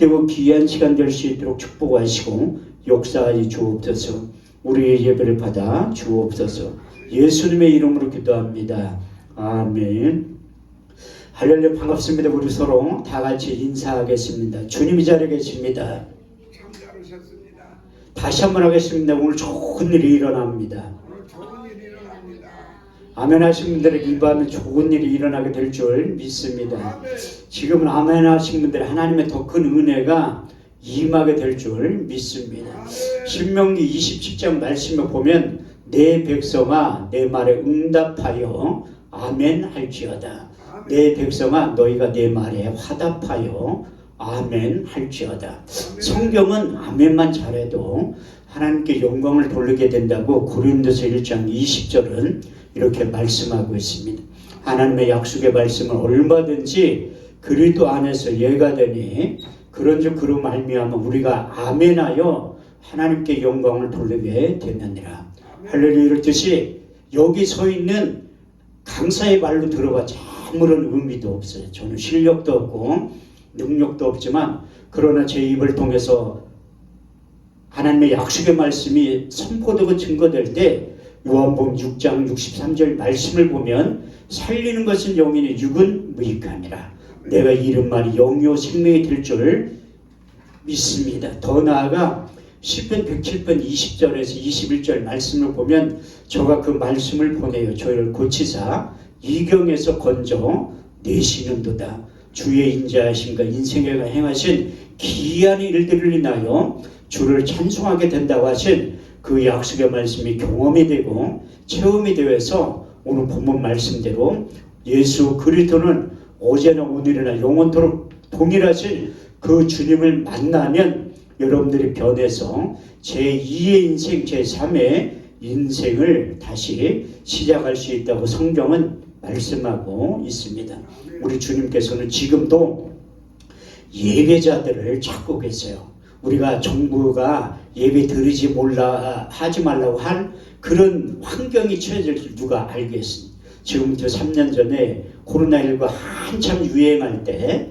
되고 귀한 시간 될 수 있도록 축복하시고 역사하여 주옵소서. 우리의 예배를 받아 주옵소서. 예수님의 이름으로 기도합니다. 아멘. 할렐루야. 반갑습니다. 우리 서로 다 같이 인사하겠습니다. 주님이 자리에 계십니다. 다시 한번 하겠습니다. 오늘 좋은 일이 일어납니다. 아멘 하신 분들에게 이 밤에 좋은 일이 일어나게 될 줄 믿습니다. 지금은 아멘 하신 분들의 하나님의 더 큰 은혜가 임하게 될 줄 믿습니다. 신명기 27장 말씀에 보면 내 백성아 내 말에 응답하여 아멘 할지어다. 내 백성아 너희가 내 말에 화답하여 아멘 할지어다. 성경은 아멘만 잘해도 하나님께 영광을 돌리게 된다고 고린도서 1장 20절은 이렇게 말씀하고 있습니다. 하나님의 약속의 말씀은 얼마든지 그리스도 안에서 예가 되니 그런즉 그로 말미암아 우리가 아멘하여 하나님께 영광을 돌리게 되느니라. 할렐루야. 이렇듯이 여기 서 있는 강사의 말로 들어봤자 아무런 의미도 없어요. 저는 실력도 없고 능력도 없지만 그러나 제 입을 통해서 하나님의 약속의 말씀이 선포되고 증거될 때 요한복음 6장 63절 말씀을 보면 살리는 것은 영이니 육은 무익함이라. 내가 이른 말이 영이요 생명이 될 줄 믿습니다. 더 나아가 시편 107편 20절에서 21절 말씀을 보면 저가 그 말씀을 보내요. 저희를 고치사 이경에서 건져 내시는도다. 주의 인자하심과 인생에 행하신 기이한 일들을 인하여 주를 찬송하게 된다고 하신 그 약속의 말씀이 경험이 되고 체험이 되어서 오늘 본문 말씀대로 예수 그리스도는 어제나 오늘이나 영원토록 동일하신 그 주님을 만나면 여러분들이 변해서 제2의 인생, 제3의 인생을 다시 시작할 수 있다고 성경은 말씀하고 있습니다. 우리 주님께서는 지금도 예배자들을 찾고 계세요. 우리가 정부가 예배 드리지 하지 말라고 할 그런 환경이 처해질 줄 누가 알겠습니까? 지금부터 3년 전에 코로나19가 한참 유행할 때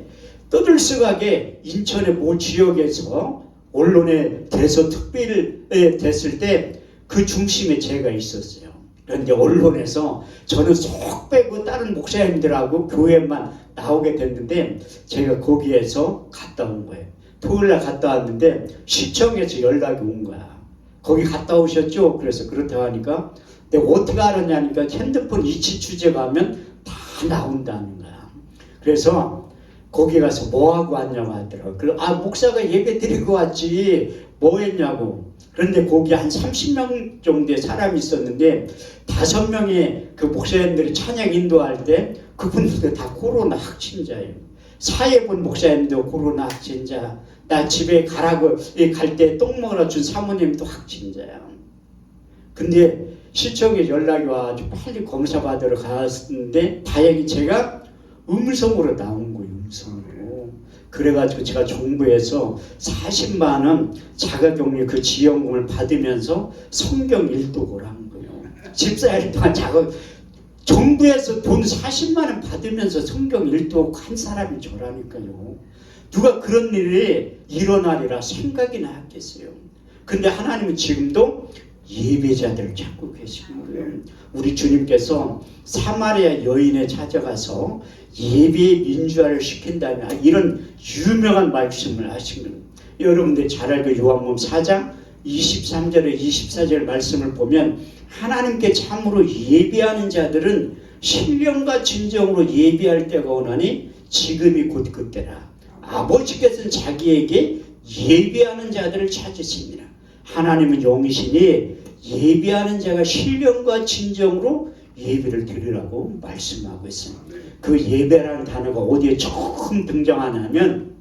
떠들썩하게 인천의 모 지역에서 언론에 대서 특별히 됐을 때 그 중심에 제가 있었어요. 그런데 언론에서 저는 쏙 빼고 다른 목사님들하고 교회만 나오게 됐는데 제가 거기에서 갔다 온 거예요. 토요일날 갔다 왔는데 시청에서 연락이 온 거야. 거기 갔다 오셨죠? 그래서 그렇다고 하니까 내가 어떻게 알았냐니까 핸드폰 위치 추적하면 다 나온다는 거야. 그래서 거기 가서 뭐하고 왔냐고 하더라고. 목사가 예배 드리고 왔지 뭐 했냐고. 그런데 거기 한 30명 정도의 사람이 있었는데 5명의 그 목사님들이 찬양 인도할 때 그분들도 다 코로나 확진자예요. 사회본 목사님도 코로나 확진자. 나 집에 가라고 갈 때 똥 먹으러 준 사모님도 확진자야. 근데 시청에 연락이 와가지고 빨리 검사 받으러 갔는데 다행히 제가 음성으로 나온 거예요. 음성으로. 그래가지고 제가 정부에서 40만 원 자가격리 그 지원금을 받으면서 성경 일독을 한 거예요. 집사일 동안 정부에서 돈 40만 원 받으면서 성경 일독 한 사람이 저라니까요. 누가 그런 일이 일어나리라 생각이나 하겠어요. 근데 하나님은 지금도 예배자들을 찾고 계신 거예요. 우리 주님께서 사마리아 여인에 찾아가서 예배의 민주화를 시킨다면 이런 유명한 말씀을 하신 거예요. 여러분들 잘 알고 요한복음 4장 23절에 24절 말씀을 보면 하나님께 참으로 예배하는 자들은 신령과 진정으로 예배할 때가 오나니 지금이 곧 그때라. 아버지께서는 자기에게 예배하는 자들을 찾으십니다. 하나님은 영이시니 예배하는 자가 신령과 진정으로 예배를 드리라고 말씀하고 있습니다. 그 예배라는 단어가 어디에 처음 등장하냐면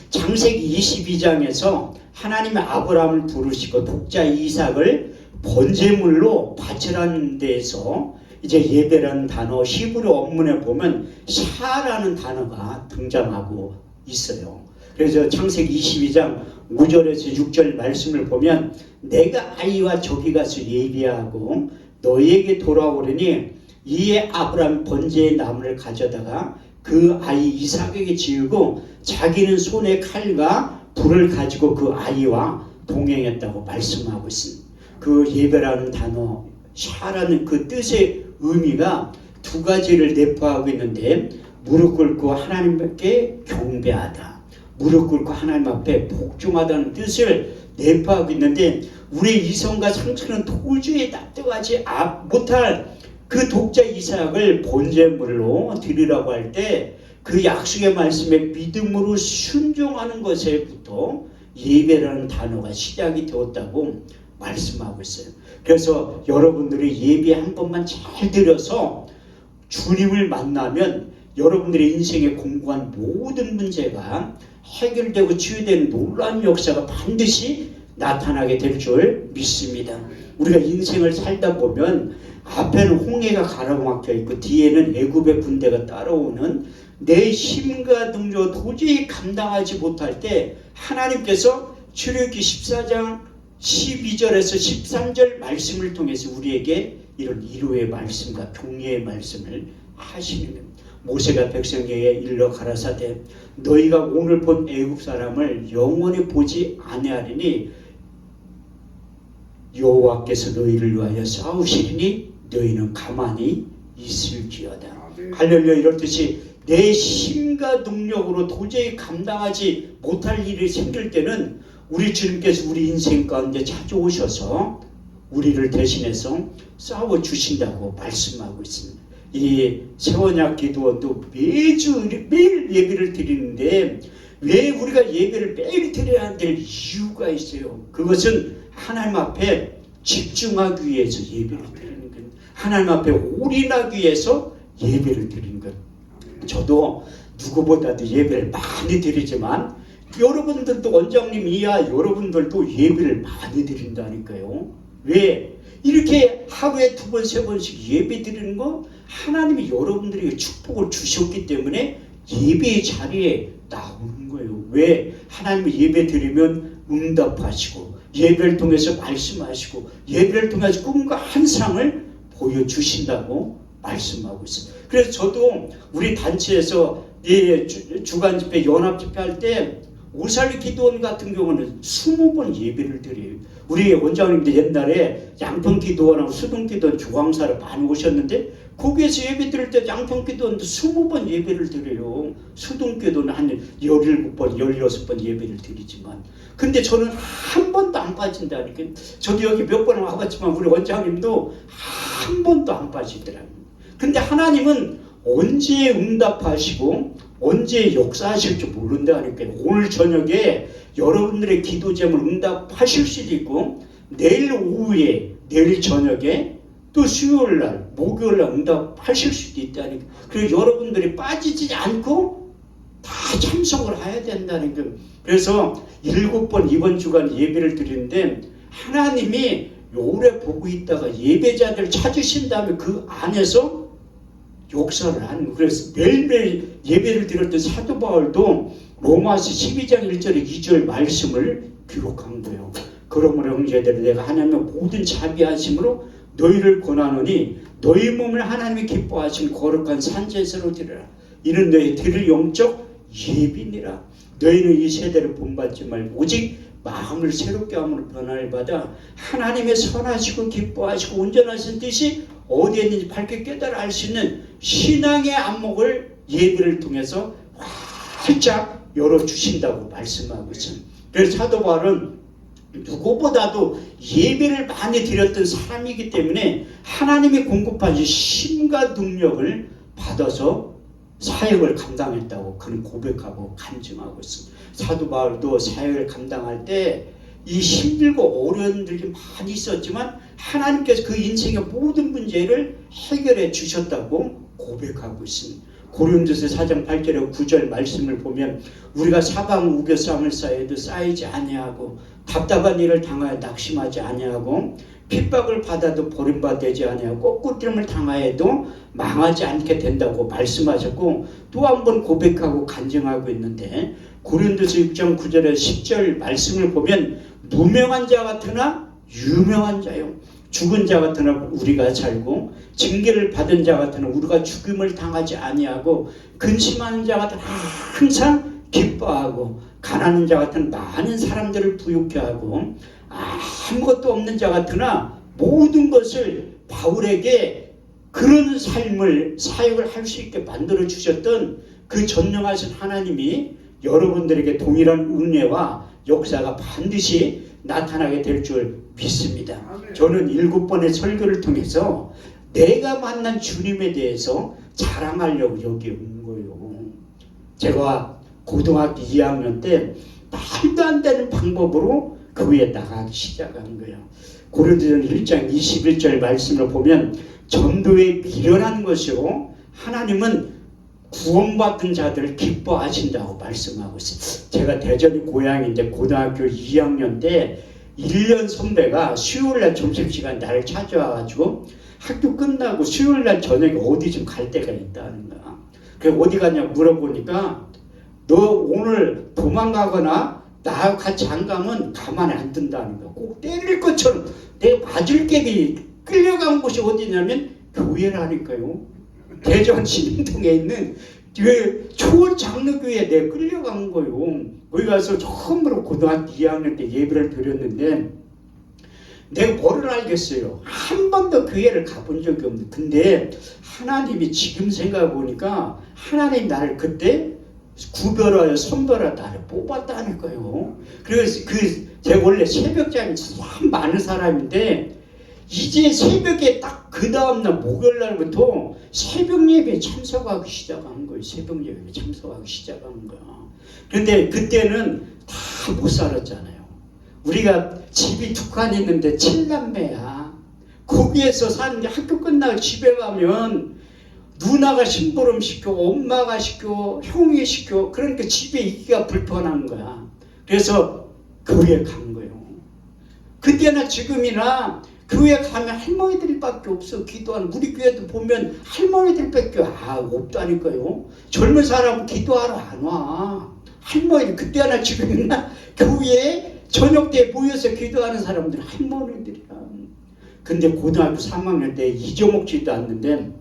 창세기 22장에서 하나님의 아브라함을 부르시고 독자 이삭을 번제물로 바치라는 데에서 이제 예배라는 단어 히브리 원문에 보면 샤라는 단어가 등장하고 있어요. 그래서 창세기 22장 5절에서 6절 말씀을 보면 내가 아이와 저기 가서 예배하고 너에게 돌아오려니 이에 아브라함 번제의 나무를 가져다가 그 아이 이삭에게 지우고 자기는 손에 칼과 불을 가지고 그 아이와 동행했다고 말씀하고 있습니다. 그 예배라는 단어, 샤라는 그 뜻의 의미가 두 가지를 내포하고 있는데, 무릎 꿇고 하나님께 경배하다, 무릎 꿇고 하나님 앞에 복종하다는 뜻을 내포하고 있는데, 우리 이성과 상처는 도저히 납득하지 못할 그 독자 이삭을 번제물로 드리라고 할 때 그 약속의 말씀에 믿음으로 순종하는 것에부터 예배라는 단어가 시작이 되었다고 말씀하고 있어요. 그래서 여러분들이 예배 한 번만 잘 드려서 주님을 만나면 여러분들의 인생에 공고한 모든 문제가 해결되고 치유되는 놀라운 역사가 반드시 나타나게 될 줄 믿습니다. 우리가 인생을 살다 보면 앞에는 홍해가 가로막혀 있고 뒤에는 애굽의 군대가 따라오는 내 힘과 능력으로 도저히 감당하지 못할 때 하나님께서 출애굽기 14장 12절에서 13절 말씀을 통해서 우리에게 이런 위로의 말씀과 격려의 말씀을 하시는 겁니다. 모세가 백성에게 일러 가라사대 너희가 오늘 본 애굽 사람을 영원히 보지 아니하리니 여호와께서 너희를 위하여 싸우시리니 너희는 가만히 있을지어다. 할렐루야. 이렇듯이 내 힘과 능력으로 도저히 감당하지 못할 일이 생길 때는 우리 주님께서 우리 인생 가운데 찾아오셔서 우리를 대신해서 싸워주신다고 말씀하고 있습니다. 이 세원약 기도원도 매일 예배를 드리는데 왜 우리가 예배를 매일 드려야 될 이유가 있어요. 그것은 하나님 앞에 집중하기 위해서 예배를 드리는 것, 하나님 앞에 올인하기 위해서 예배를 드리는 것. 저도 누구보다도 예배를 많이 드리지만 여러분들도 원장님 이하 여러분들도 예배를 많이 드린다니까요. 왜? 이렇게 하루에 2번, 3번씩 예배 드리는 거 하나님이 여러분들에게 축복을 주셨기 때문에 예배의 자리에 나오는 거예요. 왜? 하나님이 예배 드리면 응답하시고 예배를 통해서 말씀하시고 예배를 통해서 꿈과 환상을 보여주신다고 말씀하고 있어요. 그래서 저도 우리 단체에서 주간 집회, 연합 집회 할 때 오살리 기도원 같은 경우는 20번 예배를 드려요. 우리 원장님도 옛날에 양평 기도원하고 수동 기도원 조광사를 많이 오셨는데 거기에서 예배 드릴 때 양평 기도원도 20번 예배를 드려요. 수동 기도는 한 17번, 16번 예배를 드리지만 근데 저는 한 번도 안 빠진다니까. 저도 여기 몇 번 와봤지만 우리 원장님도 한 번도 안 빠지더라고요. 근데 하나님은 언제 응답하시고 언제 역사하실지 모른다니까. 오늘 저녁에 여러분들의 기도 제목을 응답하실 수도 있고 내일 오후에 내일 저녁에 또 수요일날 목요일날 응답하실 수도 있다니까. 그리고 여러분들이 빠지지 않고 다 참석을 해야 된다니까. 그래서 7번 이번 주간 예배를 드리는데 하나님이 오래 보고 있다가 예배자들 찾으신 다음에 그 안에서 역사를 하는 거예요. 그래서 매일매일 예배를 드렸던 사도 바울도 로마서 12장 1절에 2절 말씀을 기록한 거예요. 그러므로 형제들은 내가 하나님의 모든 자비하심으로 너희를 권하노니 너희 몸을 하나님이 기뻐하신 거룩한 산제사로 드리라. 이는 너희 드릴 영적 예비니라. 너희는 이 세대를 본받지 말고 오직 마음을 새롭게 함으로 변화를 받아 하나님의 선하시고 기뻐하시고 온전하신 뜻이 어디에 있는지 밝게 깨달아 알 수 있는 신앙의 안목을 예배를 통해서 활짝 열어주신다고 말씀하고 있습니다. 그래서 사도 바울은 누구보다도 예배를 많이 드렸던 사람이기 때문에 하나님이 공급하신 힘과 능력을 받아서 사역을 감당했다고 그는 고백하고 간증하고 있습니다. 사도 바울도 사역을 감당할 때 이 힘들고 어려운 일이 많이 있었지만 하나님께서 그 인생의 모든 문제를 해결해 주셨다고 고백하고 있습니다. 고린도서 4장 8절에 9절 말씀을 보면 우리가 사방 우겨쌈을 쌓여도 쌓이지 아니하고 답답한 일을 당하여 낙심하지 아니하고 핍박을 받아도 버림받지 아니하고 ቁ뜨림을 당하여도 망하지 않게 된다고 말씀하셨고 또 한 번 고백하고 간증하고 있는데 고린도서 6장 9절에 10절 말씀을 보면 무명한 자 같으나 유명한 자요 죽은 자 같으나 우리가 살고 징계를 받은 자 같으나 우리가 죽임을 당하지 아니하고 근심하는 자 같으나 항상 기뻐하고 가난한 자 같은 많은 사람들을 부유케 하고 아무것도 없는 자 같으나 모든 것을 바울에게 그런 삶을 사역을 할 수 있게 만들어 주셨던 그 전능하신 하나님이 여러분들에게 동일한 은혜와 역사가 반드시 나타나게 될 줄 믿습니다. 저는 7번의 설교를 통해서 내가 만난 주님에 대해서 자랑하려고 여기 온 거예요. 제가 고등학교 2학년 때 말도 안 되는 방법으로 교회에 나가기 시작한 거예요. 고린도전 1장 21절 말씀을 보면 전도에 미련한 것으로 하나님은 구원받은 자들을 기뻐하신다고 말씀하고 있어요. 제가 대전이 고향인데 고등학교 2학년 때 1년 선배가 수요일날 점심시간 나를 찾아와가지고 학교 끝나고 수요일날 저녁에 어디 좀 갈 데가 있다는 거야. 그래서 어디 가냐 물어보니까 너 오늘 도망가거나 나하고 같이 안 가면 가만히 안 둔다는 거야. 꼭 때릴 것처럼 내가 맞을 객이 끌려간 곳이 어디냐면 교회라니까요. 대전 신림동에 있는 초원 장로교회에 내가 끌려간 거예요. 거기 가서 처음으로 고등학교 2학년 때 예배를 드렸는데 내가 뭐를 알겠어요. 한 번도 교회를 가본 적이 없는데 근데 하나님이 지금 생각해 보니까 하나님 나를 그때 구별하여 선별하여 나를 뽑았다니까요. 그래서 제가 원래 새벽잠이 참 많은 사람인데 이제 새벽에 딱 그 다음날 목요일날부터 새벽 예배에 참석하기 시작한 거예요. 새벽 예배에 참석하기 시작한 거야. 그런데 그때는 다 못 살았잖아요. 우리가 집이 두 칸 있는데 7남매야. 거기에서 사는데 학교 끝나고 집에 가면 누나가 심부름 시켜, 엄마가 시켜, 형이 시켜. 그러니까 집에 있기가 불편한 거야. 그래서 교회에 간 거예요. 그때나 지금이나 교회 가면 할머니들밖에 없어. 기도하는 우리 교회도 보면 할머니들밖에 없다니까요. 젊은 사람은 기도하러 안 와. 할머니 그때나 지금이나 교회에 저녁 때 모여서 기도하는 사람들은 할머니들이야. 근데 고등학교 3학년 때 잊어먹지도 않는데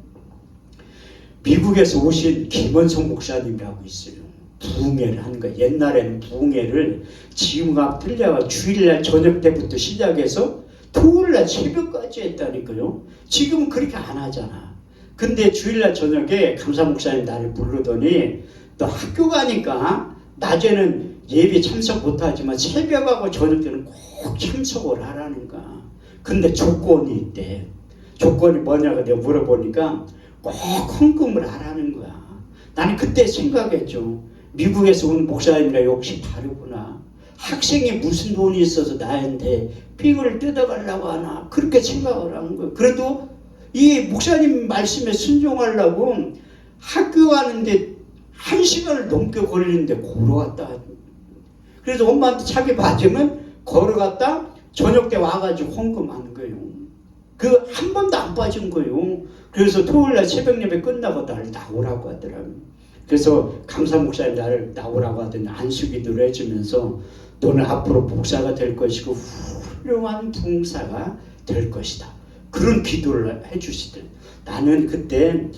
미국에서 오신 김원성 목사님이라고 있어요. 부흥회를 하는 거야. 옛날에는 부흥회를 지금과 틀려가 주일날 저녁 때부터 시작해서 토요일날 새벽까지 했다니까요. 지금은 그렇게 안 하잖아. 근데 주일날 저녁에 감사 목사님 나를 부르더니 너 학교 가니까 낮에는 예배 참석 못하지만 새벽하고 저녁 때는 꼭 참석을 하라는 거야. 근데 조건이 있대. 조건이 뭐냐고 내가 물어보니까 꼭 헌금을 하라는 거야. 나는 그때 생각했죠. 미국에서 온 목사님이라 역시 다르구나. 학생이 무슨 돈이 있어서 나한테 핑을 뜯어가려고 하나 그렇게 생각을 한 거예요. 그래도 이 목사님 말씀에 순종하려고 학교 가는데 1시간을 넘게 걸리는데 걸어갔다. 그래서 엄마한테 차비 맞으면 걸어갔다 저녁 때 와가지고 헌금하는 거예요. 그 한 번도 안 빠진 거예요. 그래서 토요일날 새벽 예배 끝나고 나를 나오라고 하더라고요. 그래서 감사 목사님 나를 나오라고 하더니 안수기도를 해주면서 너는 앞으로 목사가 될 것이고 훌륭한 부흥사가 될 것이다. 그런 기도를 해주시더라고요. 나는 그때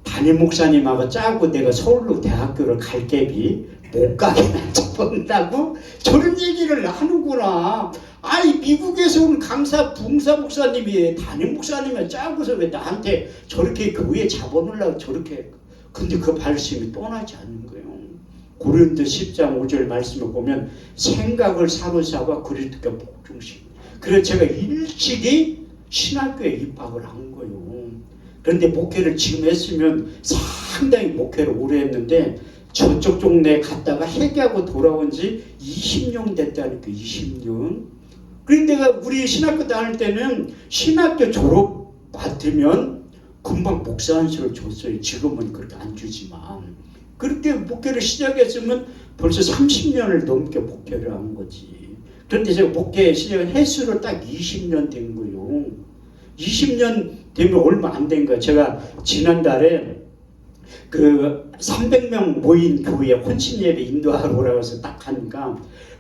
담임 목사님하고 짜고 내가 서울로 대학교를 갈 갭이 못 가게 만져본다고 저런 얘기를 하는구나. 아이 미국에서 온 강사 부흥사 목사님이 담임 목사님이 짜고서 왜 나한테 저렇게 교회에 잡아놓으려고 저렇게. 근데 그 말씀이 떠나지 않는 거예요. 고린도 10장 5절 말씀을 보면 생각을 사로잡아 그리스도께 복종시. 그래서 제가 일찍이 신학교에 입학을 한 거예요. 그런데 목회를 지금 했으면 상당히 목회를 오래 했는데 저쪽 동네에 갔다가 회개하고 돌아온 지 20년 됐다니까. 20년. 그런데 내가 우리 신학교 다닐 때는 신학교 졸업 받으면 금방 목사 안수를 줬어요. 지금은 그렇게 안 주지만. 그렇게 목회를 시작했으면 벌써 30년을 넘게 목회를 한 거지. 그런데 제가 목회 시작한 횟수로 딱 20년 된 거예요. 20년 되면 얼마 안 된 거예요. 제가 지난달에 그 300명 모인 교회에 혼신 예배 인도하러 오라고 해서 딱 하니까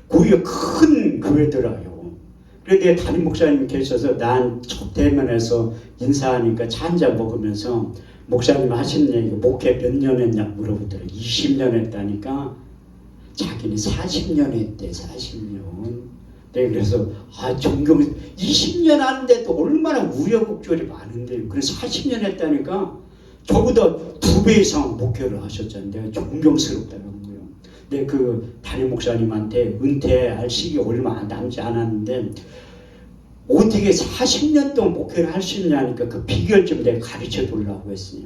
거기가 큰 교회더라고요. 그런데 담임 목사님 계셔서 난 첫 대면에서 인사하니까 차 한잔 먹으면서 목사님 하시는 얘기 목회 몇 년 했냐 물어보더라고요. 20년 했다니까 자기는 40년 했대. 40년. 네, 그래서 존경 20년 하는데도 얼마나 우여곡절이 많은데 그래서 40년 했다니까 저보다 2배 이상 목회를 하셨잖아요. 내가 존경스럽다는 거예요. 근데 그 담임 목사님한테 은퇴할 시기 얼마 남지 않았는데 어떻게 40년 동안 목회를 할 수 있냐니까 그 비결 좀 내가 가르쳐 주려고 했어요.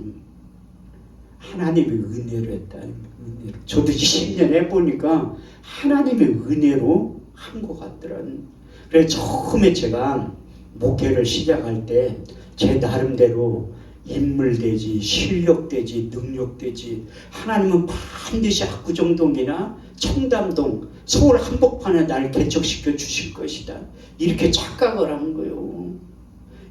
하나님의 은혜로 했다는 거예요. 은혜로. 저도 20년 해보니까 하나님의 은혜로 한 것 같더라고요. 그래서 처음에 제가 목회를 시작할 때 제 나름대로 인물되지 실력되지 능력되지 하나님은 반드시 압구정동이나 청담동 서울 한복판에 날 개척시켜 주실 것이다. 이렇게 착각을 한 거예요.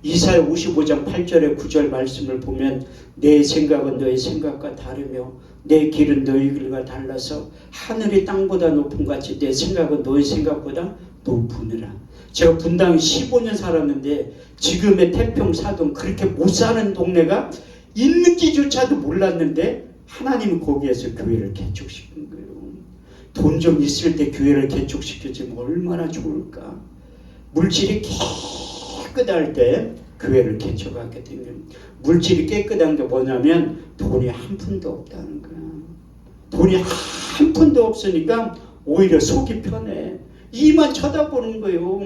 이사야 55장 8절에 9절 말씀을 보면 내 생각은 너의 생각과 다르며 내 길은 너의 길과 달라서 하늘이 땅보다 높은 같이 내 생각은 너의 생각보다 높으니라. 제가 분당에 15년 살았는데 지금의 태평 사동 그렇게 못 사는 동네가 있는지조차도 몰랐는데 하나님은 거기에서 교회를 개척시킨 거예요. 돈 좀 있을 때 교회를 개척시켜주면 얼마나 좋을까. 물질이 깨끗할 때 교회를 개척하게 되면 물질이 깨끗한 게 뭐냐면 돈이 한 푼도 없다는 거야. 돈이 한 푼도 없으니까 오히려 속이 편해. 이만 쳐다보는 거예요.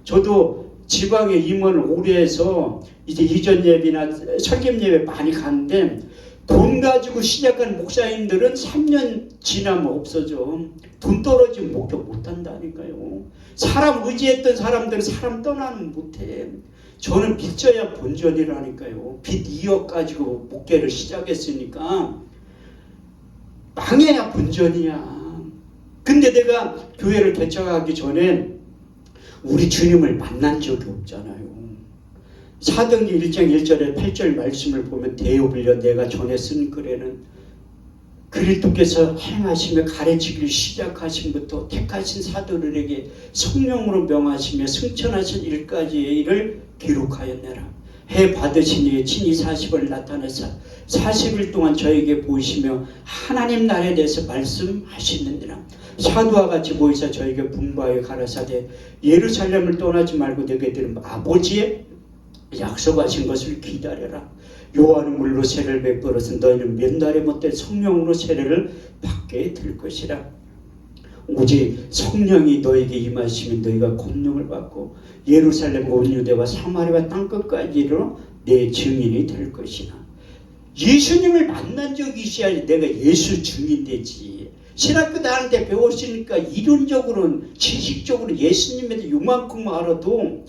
저도 지방에 임원을 오래 해서 이제 이전 예배나 설교 예배 많이 가는데 돈 가지고 시작한 목사님들은 3년 지나면 없어져. 돈 떨어지면 목표 못한다니까요. 사람 의지했던 사람들은 사람 떠나면 못해. 저는 빚져야 본전이라니까요. 빚 2억 가지고 목회를 시작했으니까 망해야 본전이야. 근데 내가 교회를 개척하기 전에 우리 주님을 만난 적이 없잖아요. 사도행전 1장 1절에 8절 말씀을 보면 대오불려 내가 전에 쓴 글에는 그리스도께서 행하시며 가르치기를 시작하신부터 택하신 사도들에게 성령으로 명하시며 승천하신 일까지의 일을 기록하였느라. 해 받으신 이에 친히 40을 나타내사 40일 동안 저에게 보이시며 하나님 나라에 대해서 말씀하시느니라. 사도와 같이 보이사 저에게 분부하여 가라사대 예루살렘을 떠나지 말고 너희들은 아버지의 약속하신 것을 기다려라. 요한은 물로 세례를 베풀어서 너희는 몇 날에 못될 성령으로 세례를 받게 될 것이라. 오직 성령이 너에게 임하시면 너희가 권능을 받고 예루살렘과 온 유대와 사마리아 땅끝까지 이르러 내 증인이 될 것이라. 예수님을 만난 적이 있어야지 내가 예수 증인 되지. 신학교 다닐 때 배웠으니까 이론적으로는 지식적으로 예수님에 대해 요만큼 알아도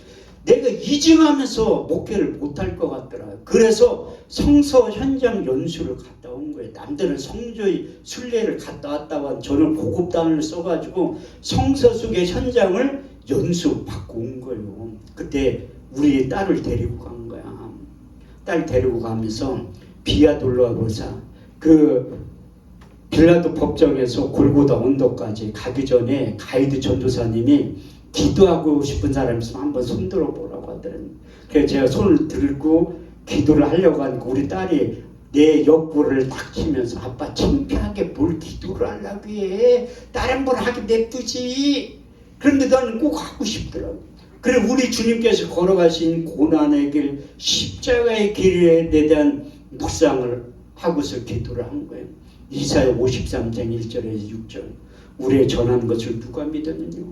내가 이증하면서 목회를 못할 것 같더라. 그래서 성서 현장 연수를 갔다 온 거예요. 남들은 성조의 순례를 갔다 왔다고 한 저는 고급 단어를 써가지고 성서 속의 현장을 연수 받고 온 거예요. 그때 우리 딸을 데리고 간 거야. 딸 데리고 가면서 비아돌로아고사 그 빌라도 법정에서 골고다 언덕까지 가기 전에 가이드 전도사님이 기도하고 싶은 사람 있으면 한번 손 들어보라고 하더라고요. 그래서 제가 손을 들고 기도를 하려고 하니까 우리 딸이 내 옆구리를 딱 치면서 아빠 창피하게 뭘 기도를 하려고 해. 다른 분 하기 냅두지. 그런데 나는 꼭 하고 싶더라고요. 그래 우리 주님께서 걸어가신 고난의 길 십자가의 길에 대한 묵상을 하고서 기도를 한 거예요. 이사야 53장 1절에서 6절 우리의 전한 것을 누가 믿었느냐.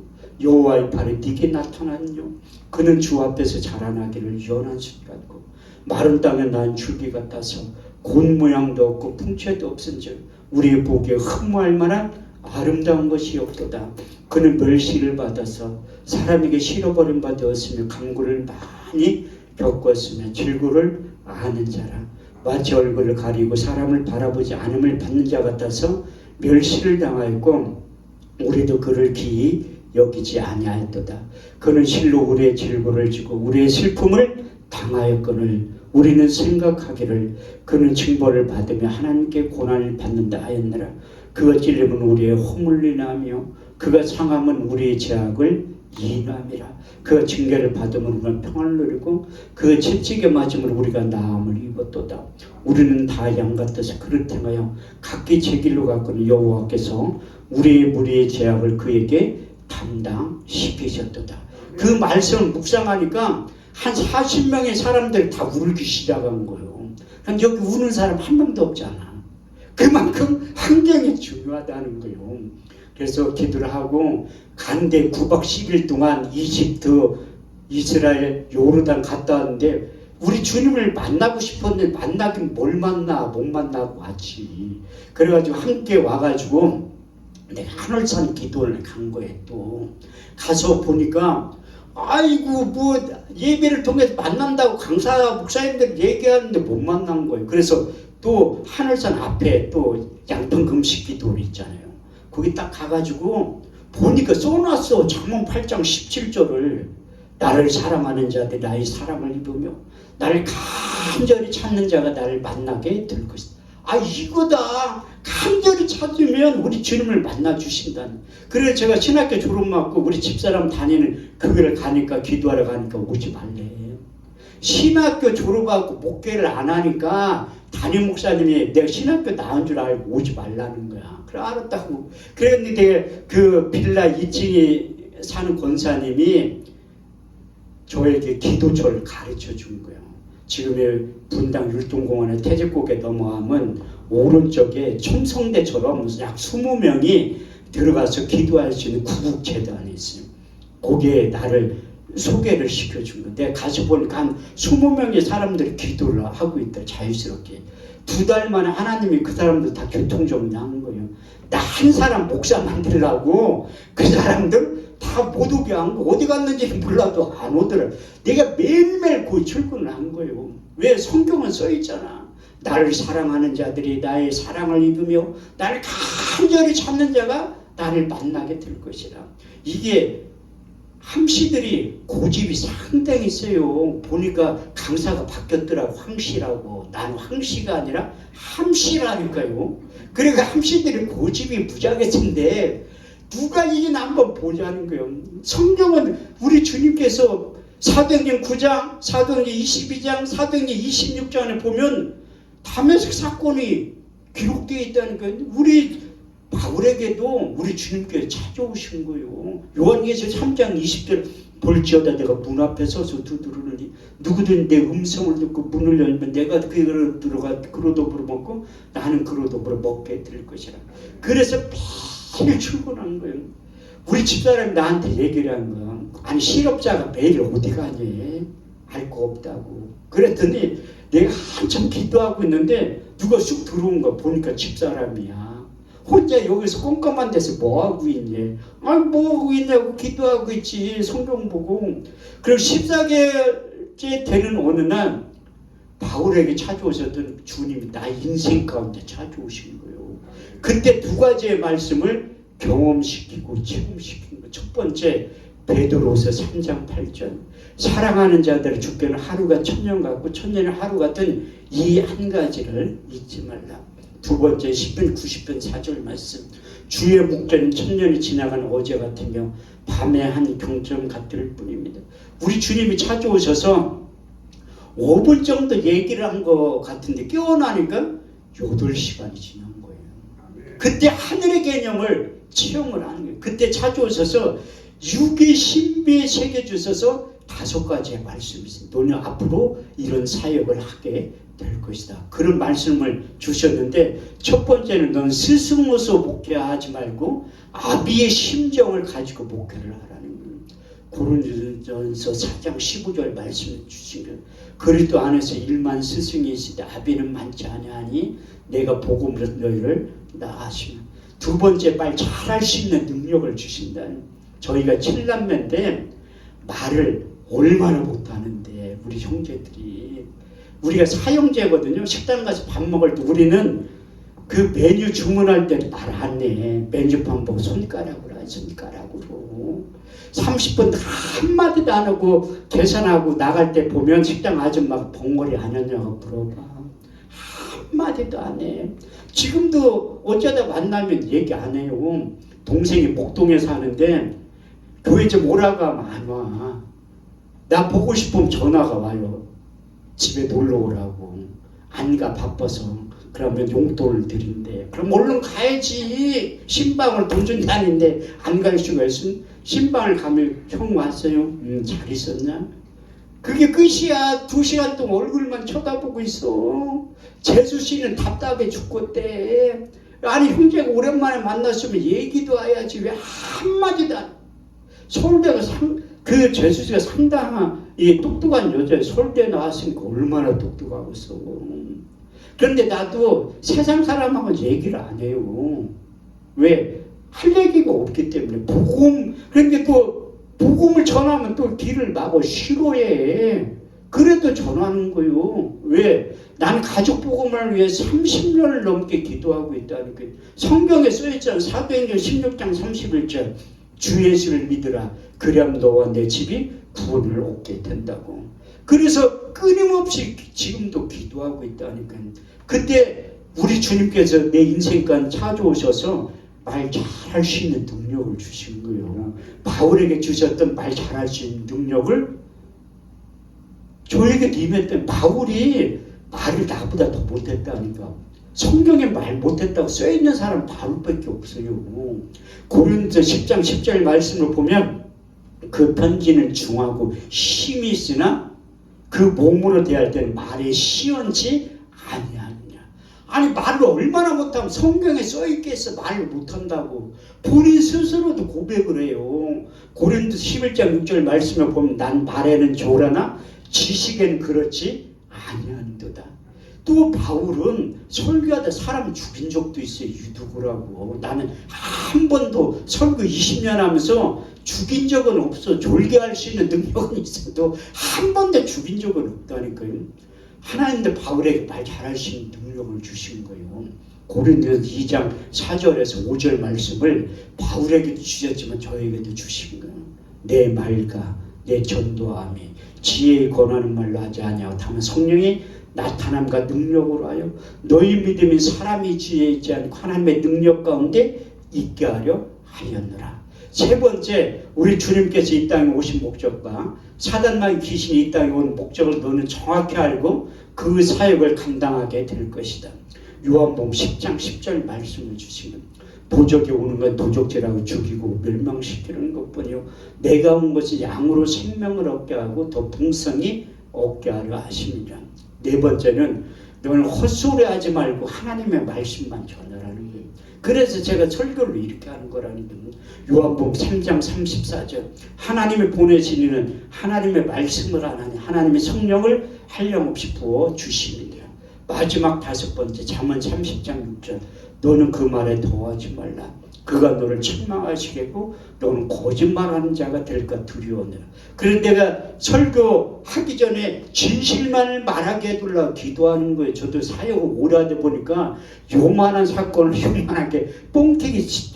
여호와의 팔에 네게 나타났느냐. 그는 주 앞에서 자라나기를 연한 숲 같고 마른 땅에 난 줄기 같아서 곤 모양도 없고 풍채도 없은즉 우리의 보기에 흠모할 만한 아름다운 것이 없도다. 그는 멸시를 받아서 사람에게 실어버린 바 되었으며 강구를 많이 겪었으며 질고를 아는 자라. 마치 얼굴을 가리고 사람을 바라보지 않음을 받는 자 같아서 멸시를 당하였고 우리도 그를 기이 여기지 아니하였도다. 그는 실로 우리의 질고를 지고 우리의 슬픔을 당하였거늘 우리는 생각하기를 그는 징벌을 받으며 하나님께 고난을 받는다 하였느라. 그가 찔림은 우리의 허물이나며 그가 상함은 우리의 죄악을 인함이라. 그 징계를 받으면 우리는 평안을 누리고 그 채찍에 맞음으로 우리가 나음을 입었도다. 우리는 다 양같아서 그릇 행하여 각기 제 길로 갔거니 여호와께서 우리의 무리의 죄악을 그에게 담당시키셨도다. 그 말씀을 묵상하니까 한 40명의 사람들이 다 울기 시작한 거예요. 여기 우는 사람 한 명도 없잖아. 그만큼 환경이 중요하다는 거예요. 그래서 기도를 하고 간데 9박 10일 동안 이집트, 이스라엘, 요르단 갔다 왔는데 우리 주님을 만나고 싶었는데 만나긴 뭘 만나, 못 만나고 왔지. 그래가지고 함께 와가지고 내가 하늘산 기도를 간 거예요. 또 가서 보니까 아이고 뭐 예배를 통해서 만난다고 강사 목사님들 얘기하는데 못 만난 거예요. 그래서 또 하늘산 앞에 또 양평 금식 기도를 있잖아요. 거기 딱 가가지고 보니까 써놨어. 잠언 8장 17절을 나를 사랑하는 자들이 나의 사랑을 입으며 나를 간절히 찾는 자가 나를 만나게 될 것이다. 아 이거다. 간절히 찾으면 우리 주님을 만나 주신다는. 그래서 제가 신학교 졸업 맞고 우리 집사람 다니는 교회를 가니까 기도하러 가니까 오지 말래. 신학교 졸업하고 목회를 안 하니까 담임 목사님이 내가 신학교 나온 줄 알고 오지 말라는 거야. 그래 알았다고. 그랬는데 그 빌라 2층에 사는 권사님이 저에게 기도처를 가르쳐 준 거예요. 지금의 분당 율동공원의 태직곡에 넘어가면 오른쪽에 첨성대처럼 약 20명이 들어가서 기도할 수 있는 구국재단이 있어요. 거기에 나를 소개를 시켜준 거예요. 내가 가서 보니까 한 20명의 사람들이 기도를 하고 있다. 자유스럽게. 2달 만에 하나님이 그 사람들 다 교통정리하는 거예요. 나 한 사람 목사 만들려고 그 사람들 다 못 오게 한 거. 어디 갔는지 몰라도 안 오더라. 내가 매일매일 거기 출근을 한 거예요. 왜? 성경은 써있잖아. 나를 사랑하는 자들이 나의 사랑을 입으며 나를 간절히 찾는 자가 나를 만나게 될 것이라. 이게 함씨들이 고집이 상당히 세요. 보니까 강사가 바뀌었더라고. 황씨라고. 난 황씨가 아니라 함씨라니까요. 그러니까 함씨들이 고집이 무지하게 센데 누가 이기나 한번 보자는 거예요. 성경은 우리 주님께서 사도행전 9장, 사도행전 22장, 사도행전 26장에 보면 다메섹 사건이 기록되어 있다는 거예요. 우리 바울에게도 우리 주님께 찾아오신 거예요. 요한계시록 3장 20절 볼지어다 내가 문 앞에 서서 두드리니 누구든 내 음성을 듣고 문을 열면 내가 그로 들어가 그로도 물어먹고 나는 그로도 물어먹게 될 것이라. 그래서 매일 출근하는 거예요. 우리 집사람이 나한테 얘기를 한 거야. 아니 실업자가 매일 어디 가니? 알 거 없다고. 그랬더니 내가 한참 기도하고 있는데 누가 쑥 들어온 거 보니까 집사람이야. 혼자 여기서 꼼꼼한 데서 뭐하고 있니? 아니 뭐하고 있냐고 기도하고 있지. 성경 보고. 그리고 14개째 되는 어느 날 바울에게 찾아오셨던 주님이 나 인생 가운데 찾아오신 거예요. 그때 2가지의 말씀을 경험시키고 체험시킨 거. 첫 번째 베드로서 3장 8절 사랑하는 자들의 주께는 하루가 천년 같고 천년이 하루 같은 이 한 가지를 잊지 말라. 2번째 10편 90편 4절 말씀 주의 목전은 천년이 지나간 어제 같으며 밤에 한 경점 같을 뿐입니다. 우리 주님이 찾아오셔서 5분 정도 얘기를 한 것 같은데 깨어나니까 8시간이 지난 거예요. 그때 하늘의 개념을 체험을 하는 거예요. 그때 찾아오셔서 육의 신비에 새겨주셔서 5가지의 말씀이 있어요. 너는 앞으로 이런 사역을 하게 될 것이다. 그런 말씀을 주셨는데 첫 번째는 넌 스승으로서 목회하지 말고 아비의 심정을 가지고 목회를 하라는 거예요. 고린도전서 4장 15절 말씀을 주신 거예요. 그리스도 안에서 1만 스승이 있으되 아비는 많지 아니하니 내가 복음으로 너희를 낳으시며. 2번째 말 잘할 수 있는 능력을 주신다는. 저희가 7남매인데 말을 얼마나 못하는데 우리 형제들이. 우리가 사형제거든요. 식당 가서 밥 먹을 때 우리는 그 메뉴 주문할 때는 말 안 해. 메뉴판 보고 손가락으로 해. 손가락으로 30분 한마디도 안 하고 계산하고 나갈 때 보면 식당 아줌마가 봉거리 안 했냐고 물어봐. 한마디도 안 해. 지금도 어쩌다 만나면 얘기 안 해요. 동생이 목동에 사는데 교회 좀 오라고 하면 안 와. 나 보고 싶으면 전화가 와요. 집에 놀러 오라고. 안 가, 바빠서. 그러면 용돈을 드린대. 그럼 얼른 가야지. 신방을 돈 준다는데 안 갈 수가 있으면 신방을 가면 형 왔어요. 잘 있었냐? 그게 끝이야. 2시간 동안 얼굴만 쳐다보고 있어. 재수 씨는 답답해 죽겠대. 아니 형제가 오랜만에 만났으면 얘기도 해야지. 왜 한마디도 안. 서울대가 그 재수 씨가 상당히 똑똑한 여자예요. 서울대 나왔으니까 얼마나 똑똑하겠어. 그런데 나도 세상 사람하고 얘기를 안 해요. 왜? 할 얘기가 없기 때문에. 그런데 또 복음을 전하면 또 길을 막고 싫어해. 그래도 전하는 거요. 왜? 난 가족 복음을 위해 30년을 넘게 기도하고 있다는 거예요. 성경에 써있잖아. 사도행전 16장 31절. 주 예수를 믿으라. 그리하면 너와 내 집이 구원을 얻게 된다고. 그래서 끊임없이 지금도 기도하고 있다니까요. 그때 우리 주님께서 내 인생관 찾아오셔서 말 잘할 수 있는 능력을 주신 거예요. 바울에게 주셨던 말 잘할 수 있는 능력을 저에게 임했던. 바울이 말을 나보다 더 못했다니까. 성경에 말 못했다고 써있는 사람 바울밖에 없어요. 고린도 10장 10절 말씀을 보면 그 편지는 중하고 힘이 있으나 그 몸으로 대할 때는 말에 시원치 아니하느냐. 아니 말을 얼마나 못하면 성경에 써있겠어. 말을 못한다고. 본인 스스로도 고백을 해요. 고린도 11장 6절 말씀을 보면 난 말에는 좋으나 지식에는 그렇지 아니하는도다. 또 바울은 설교하다 사람 죽인 적도 있어요. 유두구라고. 나는 한 번도 설교 20년 하면서 죽인 적은 없어. 졸개할 수 있는 능력은 있어도 한 번도 죽인 적은 없다니까요. 하나님도 바울에게 말 잘할 수 있는 능력을 주신 거예요. 고린도서 2장 4절에서 5절 말씀을 바울에게도 주셨지만 저에게도 주신 거예요. 내 말과 내 전도함이 지혜에 권하는 말로 하지 아니하고 다만 성령이 나타남과 능력으로 하여 너희 믿음이 사람이 지혜 있지 않고 하나님의 능력 가운데 있게 하려 하였느라. 세 번째, 우리 주님께서 이 땅에 오신 목적과 사단마귀 귀신이 이 땅에 온 목적을 너는 정확히 알고 그 사역을 감당하게 될 것이다. 요한복음 10장 10절 말씀을 주시면 도적이 오는 건 도적질하고 죽이고 멸망시키는 것뿐이요 내가 온 것이 양으로 생명을 얻게 하고 더 풍성히 얻게 하려 하심이라. 네 번째는 너는 헛소리하지 말고 하나님의 말씀만 전하라는 거예요. 그래서 제가 설교를 이렇게 하는 거라는 거예요. 요한복음 3장 34절 하나님이 보내신 이는 하나님의 말씀을 안 하니 하나님의 성령을 한량없이 부어 주십니다. 마지막 다섯 번째 잠언 30장 6절 너는 그 말에 더하지 말라. 그가 너를 책망하시겠고 너는 거짓말하는 자가 될까 두려워하느라. 그래서 내가 설교하기 전에 진실만을 말하게 해둘라 기도하는 거예요. 저도 사역을 오래 하다 보니까 요만한 사건을 요만하게 뻥튀기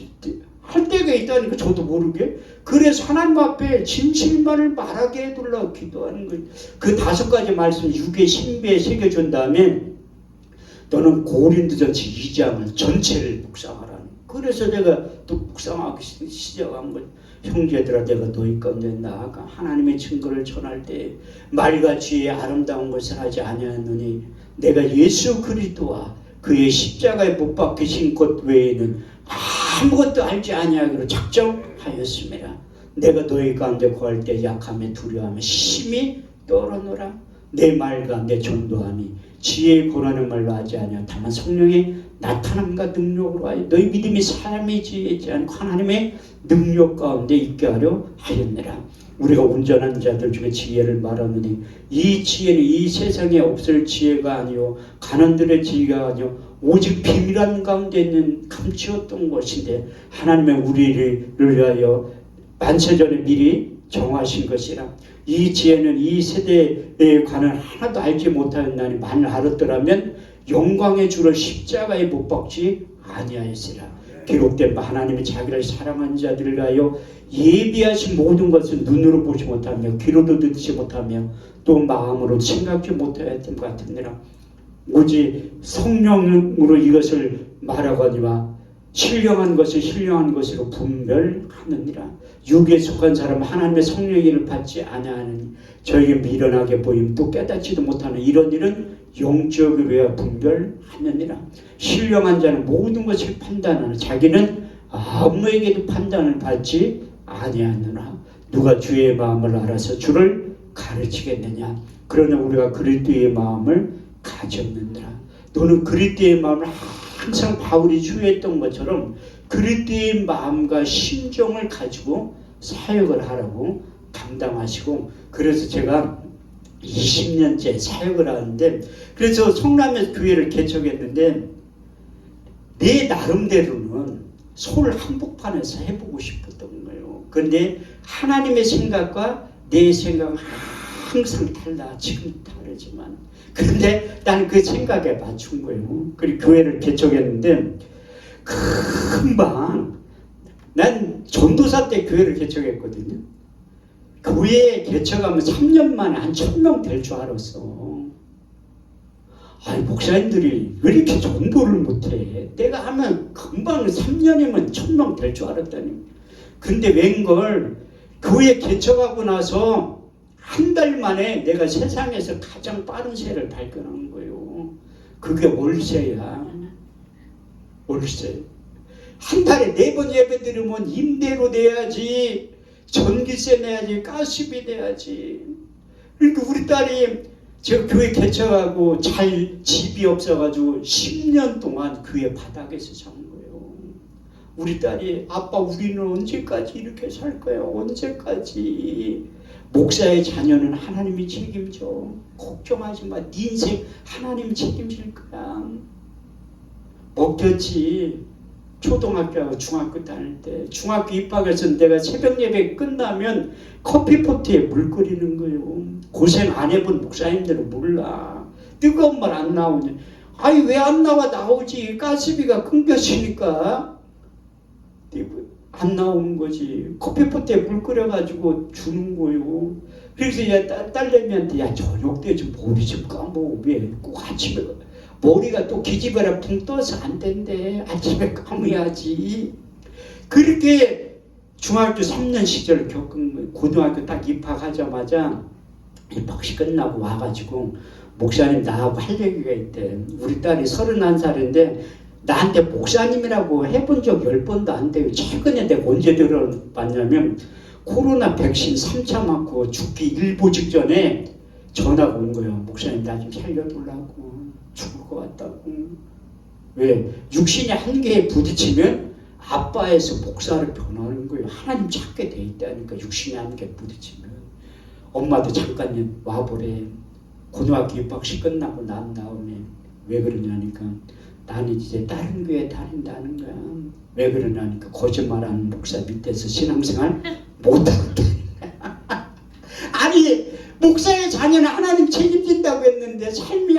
할 때가 있다니까 저도 모르게. 그래서 하나님 앞에 진실만을 말하게 해둘라 기도하는 거예요. 그 다섯 가지 말씀 6의 신비에 새겨준 다음에 너는 고린도전서 2장을 전체를 묵상하라. 그래서 내가 또 묵상하기 시작한 거예요. 형제들아 내가 너희 가운데 나아가 하나님의 증거를 전할 때 말과 지혜의 아름다운 것을 하지 아니하노니 내가 예수 그리스도와 그의 십자가에 못 박히신 것 외에는 아무것도 알지 아니하기로 작정하였습니다. 내가 너희 가운데 거할 때 약함에 두려움에 심히 떨어노라. 내 말과 내 전도함이 지혜의 권하는 말로 하지 아니하 다만 성령의 나타남과 능력으로 하여 너희 믿음이 사람의 지혜에 있지 않고 하나님의 능력 가운데 있게 하려 하였느라. 우리가 온전한 자들 중에 지혜를 말하느니 이 지혜는 이 세상에 없을 지혜가 아니요 가난들의 지혜가 아니요 오직 비밀한 가운데 있는 감추었던 것인데 하나님의 우리를 위하여 만세전에 미리 정하신 것이라. 이 지혜는 이 세대에 관한 하나도 알지 못하였나니 만일 알았더라면 영광의 주를 십자가에 못 박지 아니하였으리라. 기록된 바 하나님이 자기를 사랑한 자들을 위하여 예비하신 모든 것을 눈으로 보지 못하며 귀로도 듣지 못하며 또 마음으로 생각지 못하였던 것 같으니라. 오직 성령으로 이것을 말하거니와 신령한 것을 신령한 것으로 분별하느니라. 육에 속한 사람은 하나님의 성령의 일을 받지 아니하는 저에게 미련하게 보임 또 깨닫지도 못하는 이런 일은 영적으로야 분별하느니라. 신령한 자는 모든 것을 판단하는 자기는 아무에게도 판단을 받지 아니하느라. 누가 주의 마음을 알아서 주를 가르치겠느냐. 그러나 우리가 그리스도의 마음을 가졌느니라. 너는 그리스도의 마음을 항상 바울이 주의했던 것처럼 그리스도의 마음과 심정을 가지고 사역을 하라고 감당하시고, 그래서 제가 20년째 사역을 하는데, 그래서 성남에서 교회를 개척했는데 내 나름대로는 서울 한복판에서 해보고 싶었던 거예요. 그런데 하나님의 생각과 내 생각은 항상 달라. 지금 다르지만. 그런데 나는 그 생각에 맞춘 거예요. 그리고 교회를 개척했는데 금방, 난 전도사 때 교회를 개척했거든요. 교회 개척하면 3년 만에 한 1000명 될 줄 알았어. 아니, 목사님들이 왜 이렇게 전도를 못해? 내가 하면 금방 3년이면 1000명 될 줄 알았다니. 근데 웬걸 교회 개척하고 나서 한 달 만에 내가 세상에서 가장 빠른 새를 발견한 거예요. 그게 월세야. 월세. 한 달에 4번 예배 드리면 임대료 내야지, 전기세 내야지, 가스비 내야지. 그러니까 우리 딸이 제가 교회 개척하고 잘 집이 없어가지고 10년 동안 교회 바닥에서 산 거예요. 우리 딸이 아빠 우리는 언제까지 이렇게 살 거야? 언제까지? 목사의 자녀는 하나님이 책임져. 걱정하지 마. 네 인생 하나님이 책임질 거야. 먹혔지. 초등학교하고 중학교 다닐 때. 중학교 입학해서 내가 새벽 예배 끝나면 커피포트에 물 끓이는 거예요. 고생 안 해본 목사님들은 몰라. 뜨거운 말 안 나오냐. 아니 왜 안 나와? 나오지. 가스비가 끊겨지니까 안 나오는 거지. 커피포트에 물 끓여가지고 주는 거예요. 그래서 딸내미한테 야 저녁 때 좀 머리 좀 감어. 왜 꼭 아침에 머리가 또 기집애라 붕 떠서 안 된대. 아침에 감아야지. 그렇게 중학교 3년 시절을 겪은 거예요. 고등학교 딱 입학하자마자 입학식 끝나고 와가지고 목사님 나하고 할 얘기가 있대. 우리 딸이 31살인데 나한테 목사님이라고 해본 적 10번도 안 돼요. 최근에 내가 언제 들어봤냐면 코로나 백신 3차 맞고 죽기 일보 직전에 전화가 온 거예요. 목사님 나 좀 살려달라고. 죽을 것 같다고. 왜? 육신의 한계에 부딪히면 아빠에서 목사로 변하는 거예요. 하나님 찾게 돼 있다니까. 육신의 한계에 부딪히면. 엄마도 잠깐 와보래. 고등학교 입학식 끝나고 난 다음에 왜 그러냐니까 나는 이제 다른 교회 다닌다는 거야. 왜 그러냐니까 거짓말하는 목사 밑에서 신앙생활 못하겠다. 아니 목사의 자녀는 하나님 책임진다고 했는데 삶이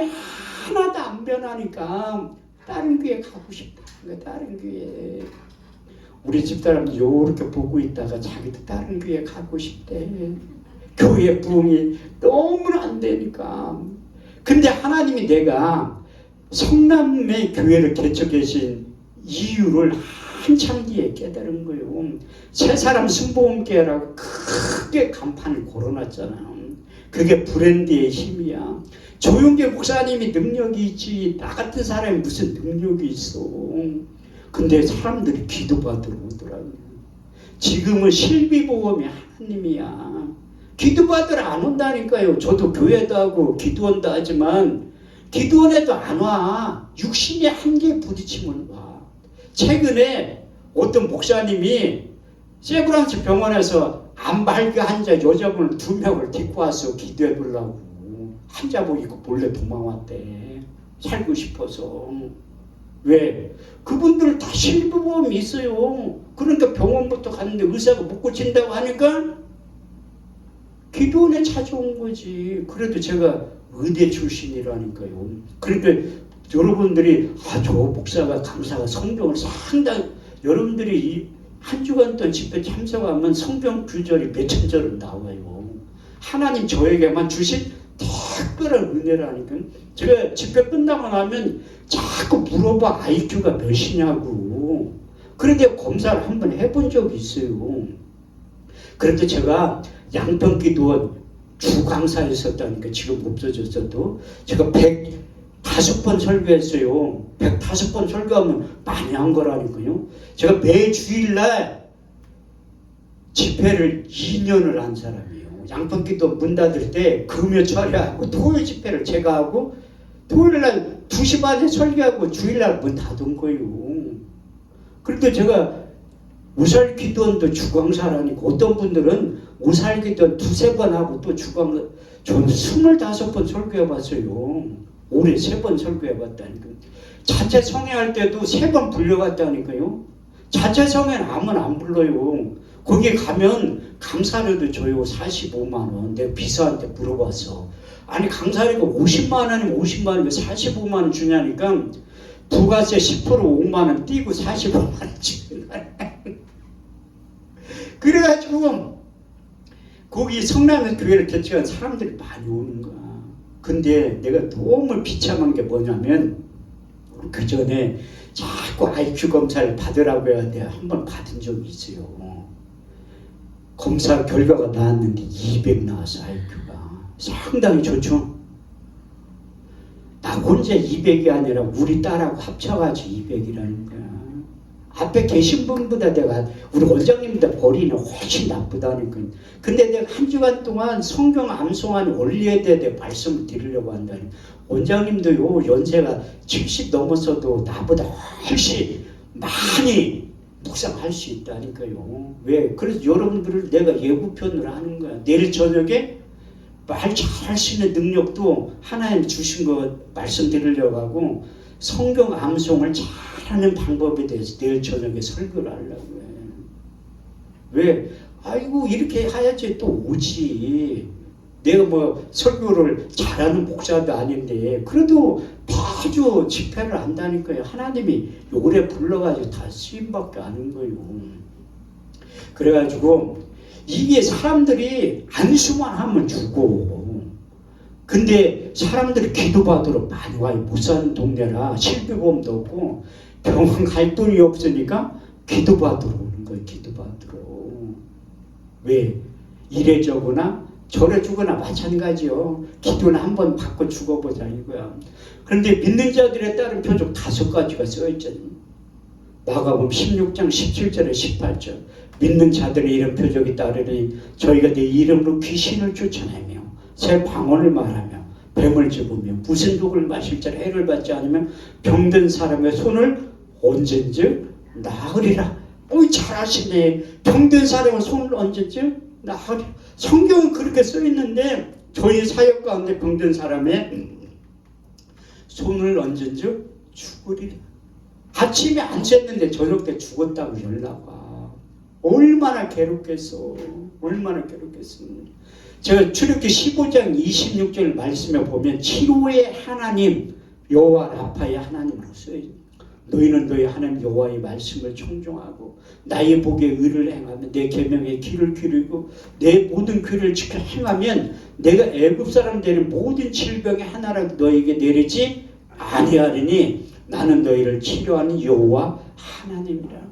하나도 안 변하니까 다른 교회 가고 싶다. 다른 교회. 우리 집사람도 요렇게 보고 있다가 자기도 다른 교회 가고 싶대. 교회 부흥이 너무나 안 되니까. 근데 하나님이 내가 성남의 교회를 개척하신 이유를 한참 뒤에 깨달은 거예요. 새 사람 순복음교회라고 크게 간판을 걸어놨잖아요. 그게 브랜드의 힘이야. 조용계 목사님이 능력이 있지 나 같은 사람이 무슨 능력이 있어. 근데 사람들이 기도받으러 오더라고요. 지금은 실비보험이 하나님이야. 기도받으러 안 온다니까요. 저도 교회도 하고 기도원도 하지만 기도원에도 안 와. 육신의 한계에 부딪히면 와. 최근에 어떤 목사님이 세브란스 병원에서 안 밝게 환자 여자분을 2명을 데리고 와서 기도해 보려고 환자복 입고 몰래 도망왔대. 살고 싶어서. 왜? 그분들 다 실비보험이 있어요. 그러니까 병원부터 갔는데 의사가 못 고친다고 하니까 기도원에 찾아온 거지. 그래도 제가 의대 출신이라니까요. 그러니까 여러분들이 저 목사가 강사가 성경을 상당히 여러분들이 한 주간 동안 집회 참석하면 성경 구절이 몇천 절은 나와요. 하나님 저에게만 주신 특별한 은혜라니까. 제가 집회 끝나고 나면 자꾸 물어봐. IQ가 몇이냐고. 그런데 검사를 한번 해본 적이 있어요. 그런데 제가 양평기도원 주강사였었다니까 지금 없어졌어도 제가 105번 설교했어요. 105번 설교하면 많이 한 거라니까요. 제가 매 주일날 집회를 2년을 한 사람이에요. 양평기도 문 닫을 때 금요 철야하고 토요 집회를 제가 하고 토요일날 2시 반에 설교하고 주일날 문 닫은 거예요. 그런데 제가 우살기도원도 주광사라니까 어떤 분들은 우살기도원 2-3번 하고 또 주광사 저는 25번 설교해봤어요. 올해 3번 설교해봤다니까. 자체 성회할 때도 3번 불려갔다니까요. 자체 성회는 아무나 안 불러요. 거기 가면 강사료도 줘요. 45만 원. 내가 비서한테 물어봤어. 아니 강사료가 50만 원이면 50만 원이면 45만 원 주냐니까 부가세 10% 5만 원 띄고 45만 원 주는 거야. 그래가지고 거기 성남의 교회를 개척한 사람들이 많이 오는 거야. 근데 내가 너무 비참한 게 뭐냐면 그 전에 자꾸 IQ 검사를 받으라고 해야 돼. 한번 받은 적이 있어요. 검사 결과가 나왔는데 200 나왔어. IQ가 상당히 좋죠. 나 혼자 200이 아니라 우리 딸하고 합쳐가지고 200이라는 거야. 앞에 계신 분보다 내가 우리 원장님보다 벌이는 훨씬 나쁘다니까. 근데 내가 한 주간 동안 성경 암송한 원리에 대해 말씀을 드리려고 한다니. 원장님도요 연세가 70 넘었어도 나보다 훨씬 많이 묵상할 수 있다니까요. 왜? 그래서 여러분들을 내가 예고편으로 하는 거야. 내일 저녁에 말 잘할 수 있는 능력도 하나님 주신 거 말씀드리려고 하고 성경 암송을 잘하는 방법에 대해서 내일 저녁에 설교를 하려고 해. 왜? 아이고 이렇게 해야지 또 오지. 내가 뭐 설교를 잘하는 목사도 아닌데 그래도 아주 집회를 한다니까요. 하나님이 오래 불러가지고 다 쓰임받게 하는 거예요. 그래가지고 이게 사람들이 안수만 하면 죽어. 근데 사람들이 기도받으러 많이 와요. 못 사는 동네라 실비보험도 없고 병원 갈 돈이 없으니까 기도받으러 오는 거예요. 기도받으러. 왜? 이래 저거나 저래 죽거나 마찬가지요. 기도는 한번 받고 죽어보자 이거야. 그런데 믿는 자들에 따른 표적 5가지가 써있잖아요. 마가복음 16장 17절에 18절. 믿는 자들의 이런 표적이 따르니 저희가 내 이름으로 귀신을 쫓아내며 새 방언을 말하며 뱀을 집으며 무슨 독을 마실 자라 해를 받지 않으면 병든 사람의 손을 얹은즉 나으리라. 어이 잘하시네. 병든 사람의 손을 얹은즉 나으리라. 성경은 그렇게 써있는데 저희 사역 가운데 병든 사람의 손을 얹은즉 죽으리라. 아침에 안 잤는데 저녁 때 죽었다고 연락 와. 얼마나 괴롭겠어. 얼마나 괴롭겠어. 제가 출애굽기 15장 26절 말씀에 보면 치료의 하나님 여호와 라파의 하나님으로 써있어요. 너희는 너희 하나님 여호와의 말씀을 청종하고 나의 복에 의를 행하며 내 계명에 귀를 기울이고 내 모든 규례를 지켜 행하면 내가 애굽 사람들의 모든 질병의 하나라도 너에게 내리지 아니하리니 나는 너희를 치료하는 여호와 하나님이라.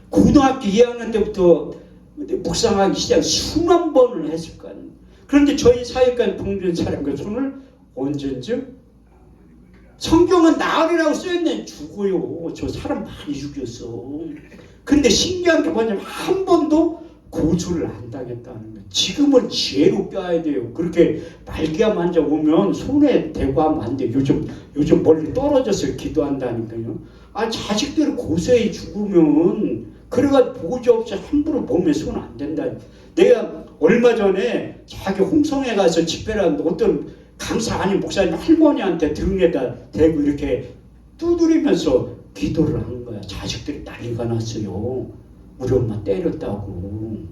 고등학교 2학년 때부터 묵상하기 시작 수만 번을 했을 거 아니에요. 그런데 저희 사역관 봉준 사람과 손을 얹은즉 성경은 나으리라고 써있네. 죽어요. 저 사람 많이 죽였어. 근데 신기한 게 뭐냐면 한 번도 고소를 안 당했다는 거예요. 지금은 죄로 껴야 돼요. 그렇게 말기암 환자 오면 손에 대고 하면 안 돼요. 요즘 멀리 떨어져서 기도한다니까요. 아 자식들을 고소해 죽으면 그래가지고 보조 없이 함부로 몸에 손 안 된다. 내가 얼마 전에 자기 홍성에 가서 집회를 하는데 어떤 강사 아닌 목사님 할머니한테 등에다 대고 이렇게 두드리면서 기도를 한 거야. 자식들이 난리가 났어요. 우리 엄마 때렸다고.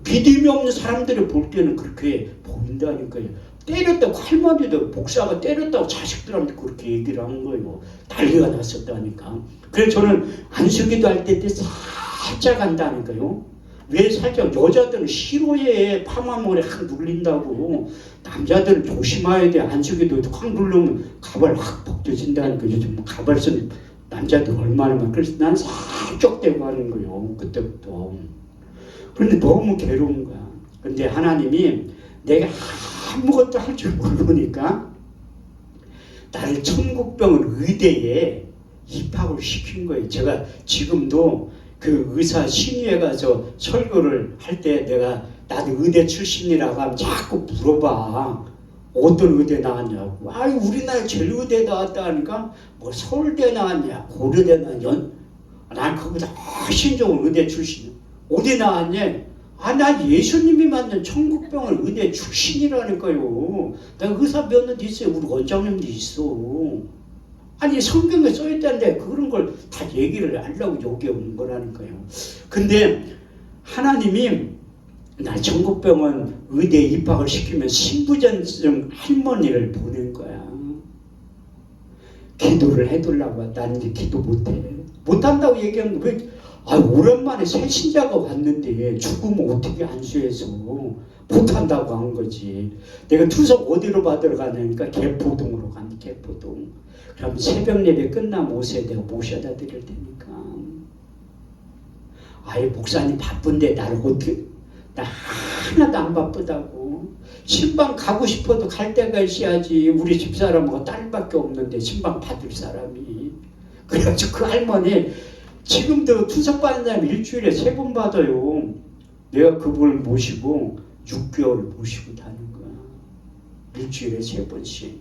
믿음이 없는 사람들이 볼 때는 그렇게 보인다니까요. 때렸다고 할머니도 목사가 때렸다고 자식들한테 그렇게 얘기를 한 거예요. 난리가 났었다니까. 그래서 저는 안수기도 할 때 살짝 한다니까요. 왜 살짝? 여자들은 싫어해. 파마머리 확 눌린다고. 남자들은 조심해야 돼. 안수기도 확 누르면 가발 확 벗겨진다니까. 요즘 가발 쓴 남자들 얼마나 많아. 그래서 난 살쪽대고 하는 거예요. 그때부터. 그런데 너무 괴로운 거야. 근데 하나님이 내가 아무것도 할 줄 모르니까 나를 천국병원 의대에 입학을 시킨 거예요. 제가 지금도 그 의사 신의에 가서 설교를 할 때 내가 나도 의대 출신이라고 하면 자꾸 물어봐. 어떤 의대 나왔냐고. 아이 우리나라 제일 의대 나왔다 하니까 뭐 서울대 나왔냐 고려대 나왔냐. 난 그거보다 훨씬 좋은 의대 출신. 어디 나왔냐. 아, 나 예수님이 만든 천국병원 의대 출신이라니까요. 나 의사 면허도 있어요. 우리 원장님도 있어. 아니 성경에 써있다는데 그런 걸 다 얘기를 하려고 여기 오는 거라니까요. 근데 하나님이 나 천국병원 의대에 입학을 시키면 신부전증 할머니를 보낸 거야. 기도를 해둘라고. 난 이제 기도 못해. 못한다고 얘기하는 거 왜? 아, 오랜만에 새 신자가 왔는데 죽으면 어떻게 안수해서 못한다고 한 거지. 내가 투석 어디로 받으러 가냐니까 개포동으로 가니 개포동. 그럼 새벽 예배 끝나면 오세요. 내가 모셔다 드릴 테니까. 아예 목사님 바쁜데 나를 어떻게. 나 하나도 안 바쁘다고. 신방 가고 싶어도 갈 때가 있어야지. 우리 집사람하고 딸밖에 없는데 신방 받을 사람이. 그래가지고 그 할머니 지금도 투석 받는 사람이 일주일에 3번 받아요. 내가 그분을 모시고 6개월 모시고 다닌 거야. 일주일에 3번씩.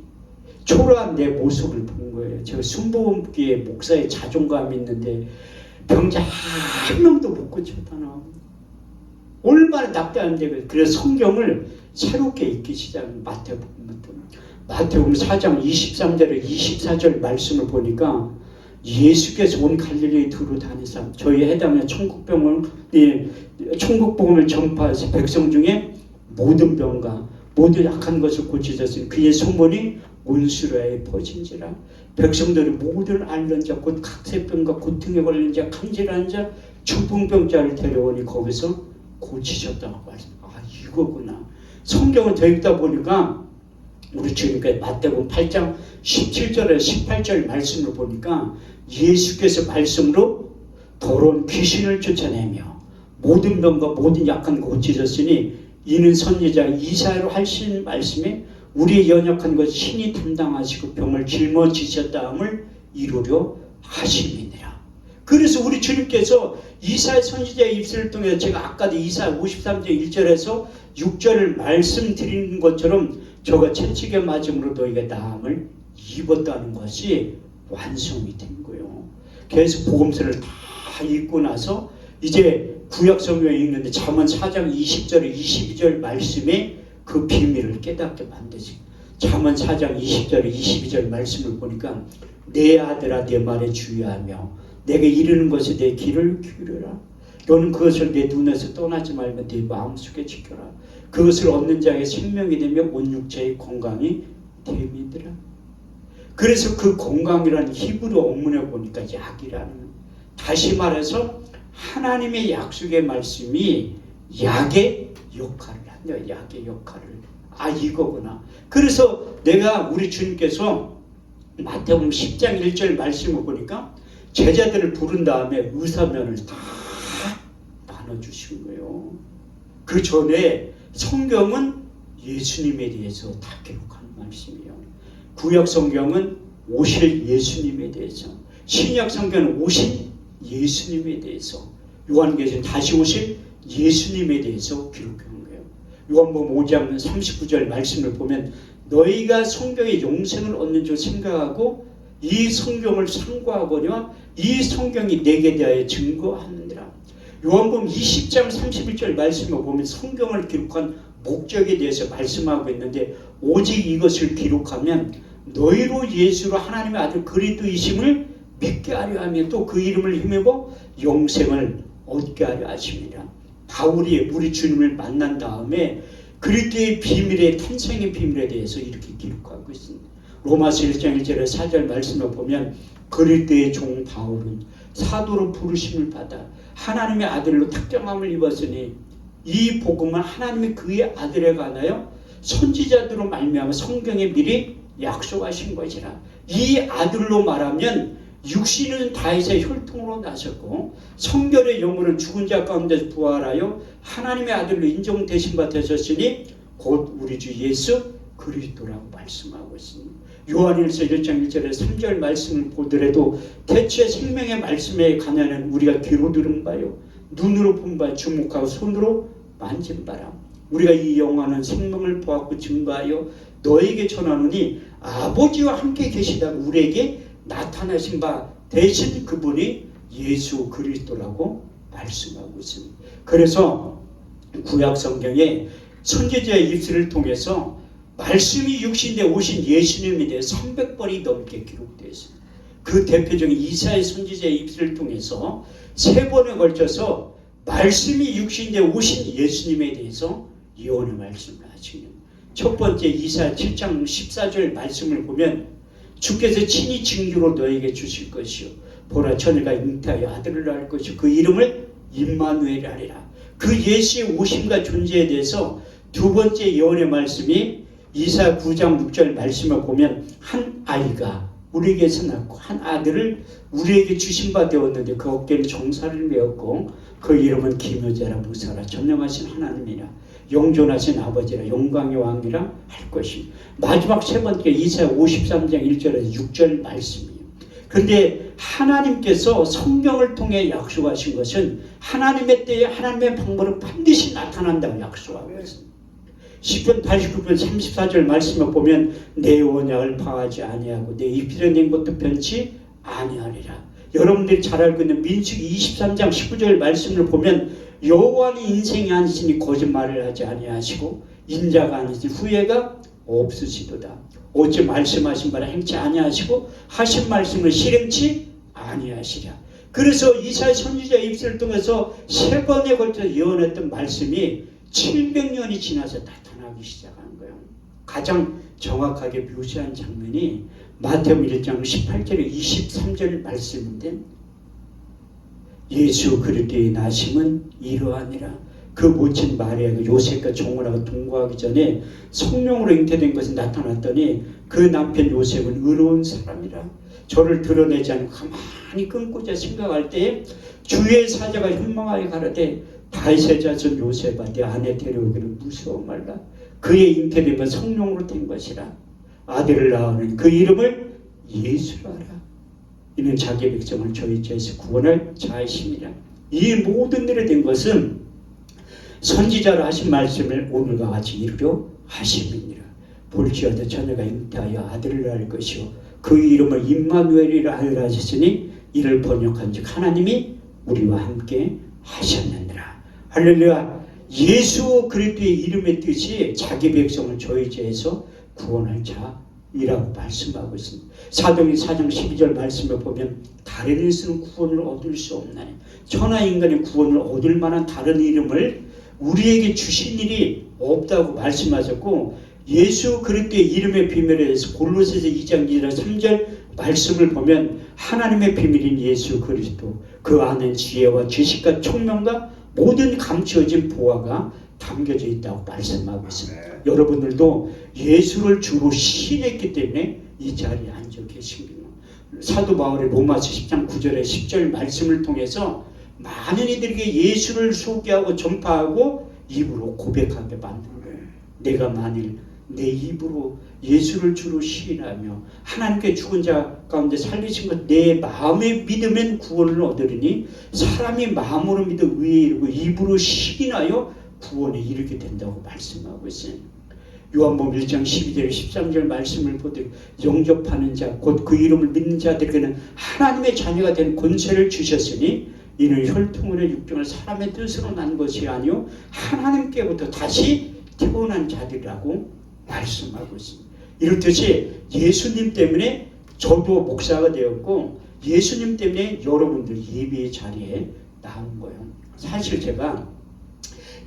초라한 내 모습을 본 거예요. 제가 순복음교회 목사의 자존감이 있는데 병자 한 명도 못 고쳤다 나. 얼마나 납득하는데. 그래서 성경을 새롭게 읽기 시작한 마태복음부터. 마태복음 4장 23절에 24절 말씀을 보니까 예수께서 온 갈릴리에 두루 다니사 저희 해당의 천국복음을 전파해서 백성 중에 모든 병과 모든 약한 것을 고치셨으니 그의 소문이 온 수라에 퍼진지라. 백성들이 모든 앓는 자 곧 각세병과 고통에 걸린 자 간질한 자 중풍병자를 데려오니 거기서 고치셨다고 말씀. 아 이거구나. 성경을 더 읽다 보니까 우리 주님께 마태복음 8장 17절에 18절 말씀을 보니까 예수께서 말씀으로 더러운 귀신을 쫓아내며 모든 병과 모든 약한 고치셨으니 이는 선지자 이사야로 하신 말씀에 우리의 연약한 것 신이 담당하시고 병을 짊어지셨다함을 이루려 하심이니라. 그래서 우리 주님께서 이사야 선지자의 입술을 통해서 제가 아까도 이사야 53장 1절에서 6절을 말씀드린 것처럼 저가 채찍에 맞음으로 너희가 나음을 입었다는 것이 완성이 된 거예요. 그래서 복음서를 다 읽고 나서 이제 구약 성경에 읽는데 잠언 4장 20절에 22절 말씀에 그 비밀을 깨닫게 만드지. 잠언 4장 20절에 22절 말씀을 보니까 내 아들아 내 말에 주의하며 내가 이르는 것에 내 귀를 기울여라. 너는 그것을 내 눈에서 떠나지 말고 내 마음속에 지켜라. 그것을 얻는 자에게 생명이 되며 온 육체의 건강이 됨이더라. 그래서 그 건강이라는 히브리 원문에 보니까 약이라는, 다시 말해서 하나님의 약속의 말씀이 약의 역할을 한대요. 약의 역할을. 아 이거구나. 그래서 내가 우리 주님께서 마태복음 10장 1절 말씀을 보니까 제자들을 부른 다음에 의사면을 다 나눠주신 거예요. 그 전에 성경은 예수님에 대해서 다 기록한 말씀이에요. 구약 성경은 오실 예수님에 대해서, 신약 성경은 오실 예수님에 대해서, 요한계시는 다시 오실 예수님에 대해서 기록한 거예요. 요한복음 5장 39절 말씀을 보면 너희가 성경의 용생을 얻는 줄 생각하고 이 성경을 상고하거니와 이 성경이 내게 대하여 증거하느니라. 요한복음 20장 31절 말씀을 보면 성경을 기록한 목적에 대해서 말씀하고 있는데 오직 이것을 기록하면 너희로 예수로 하나님의 아들 그리스도이심을 믿게 하려 하며 또 그 이름을 힘입어 영생을 얻게 하려 하십니다. 바울이 우리 주님을 만난 다음에 그리스도의 비밀의 탄생의 비밀에 대해서 이렇게 기록하고 있습니다. 로마서 1장 1절에 4절 말씀을 보면 그리스도의 종 바울은 사도로 부르심을 받아 하나님의 아들로 특정함을 입었으니 이 복음은 하나님이 그의 아들에 관하여 선지자들로 말미암아 성경에 미리 약속하신 것이라. 이 아들로 말하면 육신은 다윗의 혈통으로 나셨고 성결의 영혼은 죽은 자 가운데서 부활하여 하나님의 아들로 인정되신 바 되셨으니 곧 우리 주 예수 그리스도라고 말씀하고 있습니다. 요한일서 1장 1절에 3절 말씀을 보더라도 태초에 생명의 말씀에 관하여는 우리가 귀로 들은 바요 눈으로 본 바 주목하고 손으로 만진 바라. 우리가 이 영화는 생명을 보았고 증거하여 너에게 전하노니 아버지와 함께 계시다가 우리에게 나타나신 바 대신 그분이 예수 그리스도라고 말씀하고 있습니다. 그래서 구약 성경에 선지자의 입술을 통해서 말씀이 육신에 오신 예수님에 대해 300번이 넘게 기록되어 있습니다. 그 대표적인 이사야 선지자의 입술을 통해서 3번에 걸쳐서 말씀이 육신에 오신 예수님에 대해서 예언의 말씀을 하시는 첫 번째 이사야 7장 14절 말씀을 보면 주께서 친히 징조로 너에게 주실 것이요 보라 처녀가 잉태하여 아들을 낳을 것이요 그 이름을 임마누엘 하리라. 그 예수의 오심과 존재에 대해서 두 번째 예언의 말씀이 이사야 9장 6절 말씀을 보면 한 아이가 우리에게서 낳고 한 아들을 우리에게 주신 바 되었는데 그 어깨는 정사를 메었고 그 이름은 기묘자라 무사라 전능하신 하나님이라 영존하신 아버지라 영광의 왕이라 할 것입니다. 마지막 세 번째 이사야 53장 1절에서 6절 말씀이에요. 그런데 하나님께서 성경을 통해 약속하신 것은 하나님의 때에 하나님의 방법으로 반드시 나타난다고 약속하고 있습니다. 시편 89편 34절 말씀을 보면 내 언약을 파하지 아니하고 내 입술에 낸 것도 변치 아니하리라. 여러분들이 잘 알고 있는 민수기 23장 19절 말씀을 보면 여호와는 인생이 아니시니 거짓말을 하지 아니하시고 인자가 아니시니 후회가 없으시도다. 어찌 말씀하신 바를 행치 아니하시고 하신 말씀을 실행치 아니하시랴. 그래서 이사야 선지자 입술을 통해서 3번에 걸쳐 예언했던 말씀이 700년이 지나서 나타나기 시작한 거예요. 가장 정확하게 묘사한 장면이 마태복음 1장 18절에 23절 말씀인데 예수 그리스도의 나심은 이러하니라. 그 모친 마리아가 요셉과 종을하고 동거하기 전에 성령으로 잉태된 것이 나타났더니 그 남편 요셉은 의로운 사람이라. 저를 드러내지 않고 가만히 끊고자 생각할 때에 주의 사자가 현망하게 가라되 다윗의 자손 요셉아 네 아내 데려오기를 무서워 말라. 그의 잉태되면 성령으로 된 것이라. 아들을 낳으니 그 이름을 예수라 하라. 이는 자기 백성을 저희 죄에서 구원할 자이심이라. 이 모든 일에 된 것은 선지자로 하신 말씀을 오늘과 같이 이루려 하심이니라. 볼지어다 처녀가 잉태하여 아들을 낳을 것이요 그 이름을 임마누엘이라 하리라 하셨으니 이를 번역한 즉 하나님이 우리와 함께 하셨느니라. 할렐루야. 예수 그리스도의 이름의 뜻이 자기 백성을 저희 죄에서 구원할 자이라고 말씀하고 있습니다. 사도행전 4장 12절 말씀을 보면 다른 일에서는 구원을 얻을 수 없나니 천하 인간의 구원을 얻을 만한 다른 이름을 우리에게 주신 일이 없다고 말씀하셨고 예수 그리스도의 이름의 비밀에 대해서 골로새서 2장 2절 3절 말씀을 보면 하나님의 비밀인 예수 그리스도 그 안에 지혜와 지식과 총명과 모든 감추어진 보화가 담겨져 있다고 말씀하고 있습니다. 여러분들도 예수를 주로 시인했기 때문에 이 자리에 앉아 계십니다. 사도 바울의 로마서 10장 9절에 10절 말씀을 통해서 많은 이들에게 예수를 소개하고 전파하고 입으로 고백하게 만든 거예요. 내가 만일 내 입으로 예수를 주로 시인하며 하나님께 죽은 자 가운데 살리신 것 내 마음에 믿으면 구원을 얻으리니 사람이 마음으로 믿어 의에 이르고 입으로 시인하여 구원에 이르게 된다고 말씀하고 있어요. 요한복음 1장 12절 13절 말씀을 보되 영접하는 자 곧 그 이름을 믿는 자들에게는 하나님의 자녀가 된 권세를 주셨으니 이는 혈통으로 육정을 사람의 뜻으로 난 것이 아니요 하나님께부터 다시 태어난 자들이라고 말씀하고 있습니다. 이렇듯이 예수님 때문에 저도 목사가 되었고 예수님 때문에 여러분들 예배의 자리에 나온 거예요. 사실 제가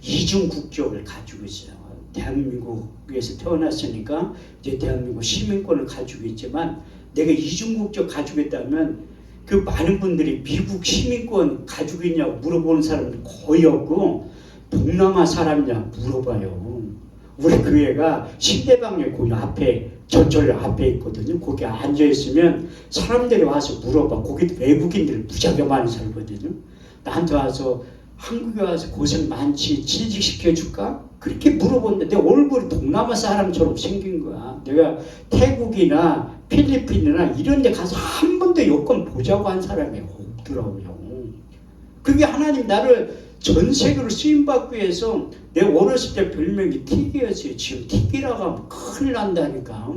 이중 국적을 가지고 있어요. 대한민국에서 태어났으니까 이제 대한민국 시민권을 가지고 있지만 내가 이중 국적 가지고 있다면 그 많은 분들이 미국 시민권 가지고 있냐고 물어보는 사람들 거의 없고 동남아 사람이냐 물어봐요. 우리 교회가 신대방역 그 앞에 전철 앞에 있거든요. 거기 앉아 있으면 사람들이 와서 물어봐. 거기 외국인들 무지하게 많이 살거든요. 나한테 와서 한국에 와서 고생 많지 취직시켜 줄까? 그렇게 물어보는데 내 얼굴이 동남아 사람처럼 생긴 거야. 내가 태국이나 필리핀이나 이런 데 가서 한 번도 여권 보자고 한 사람이 없더라고요. 그게 하나님 나를 전 세계로 쓰임받기 위해서 내 어렸을 때 별명이 틱이었어요. 지금 틱이라고 하면 큰일 난다니까.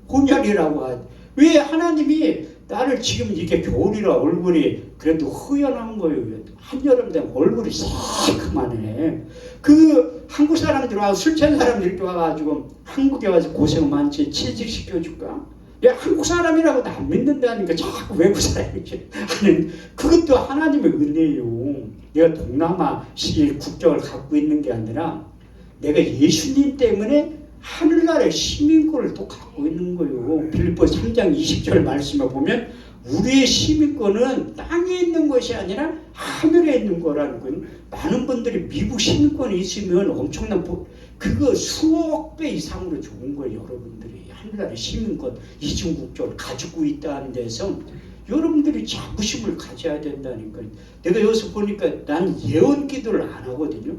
혼혈이라고 하지. 왜 하나님이 나를 지금 이렇게 겨울이라 얼굴이 그래도 허연한 거예요. 한여름 되면 얼굴이 새카만해. 그 한국 사람들 와서 술 취한 사람들 이렇게 와가지고 한국에 와서 고생 많지 취직시켜줄까? 야, 한국 사람이라고도 안 믿는다니까 자꾸 외국 사람이 이렇게 하는 그것도 하나님의 은혜예요. 내가 동남아 국적을 갖고 있는 게 아니라 내가 예수님 때문에 하늘나라의 시민권을 또 갖고 있는 거예요. 빌립보서 3장 20절 말씀에 보면 우리의 시민권은 땅에 있는 것이 아니라 하늘에 있는 거라는 거예요. 많은 분들이 미국 시민권이 있으면 엄청난 그거 수억 배 이상으로 좋은 거예요. 여러분들이 하늘나라의 시민권 이중국적을 가지고 있다는 데서 여러분들이 자부심을 가져야 된다니까요. 내가 여기서 보니까 난 예언 기도를 안 하거든요.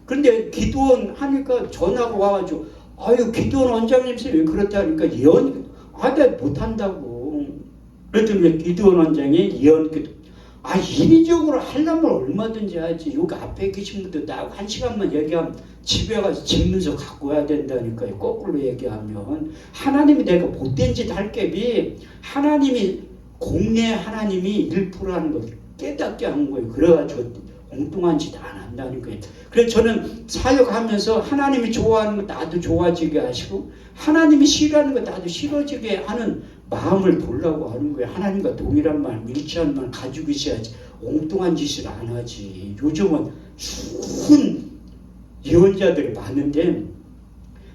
그런데 기도원 하니까 전화가 와가지고 아유 기도원 원장님 왜 그렇다니까 예언 나 못한다고. 그랬더니 기도원 원장이 예언 기도 인위적으로 하려면 얼마든지 하지. 여기 앞에 계신 분도 나하고 1시간만 얘기하면 집에 가서 집문서 갖고 와야 된다니까요. 거꾸로 얘기하면 하나님이 내가 못된 짓 할 게 하나님이 공내 하나님이 1%라는 걸 깨닫게 한 거예요. 그래가지고 엉뚱한 짓 안 한다니까요. 그래서 저는 사역하면서 하나님이 좋아하는 거 나도 좋아지게 하시고 하나님이 싫어하는 거 나도 싫어지게 하는 마음을 보려고 하는 거예요. 하나님과 동일한 마음, 일치한 마음 가지고 있어야지 엉뚱한 짓을 안 하지. 요즘은 수은 예언자들이 많은데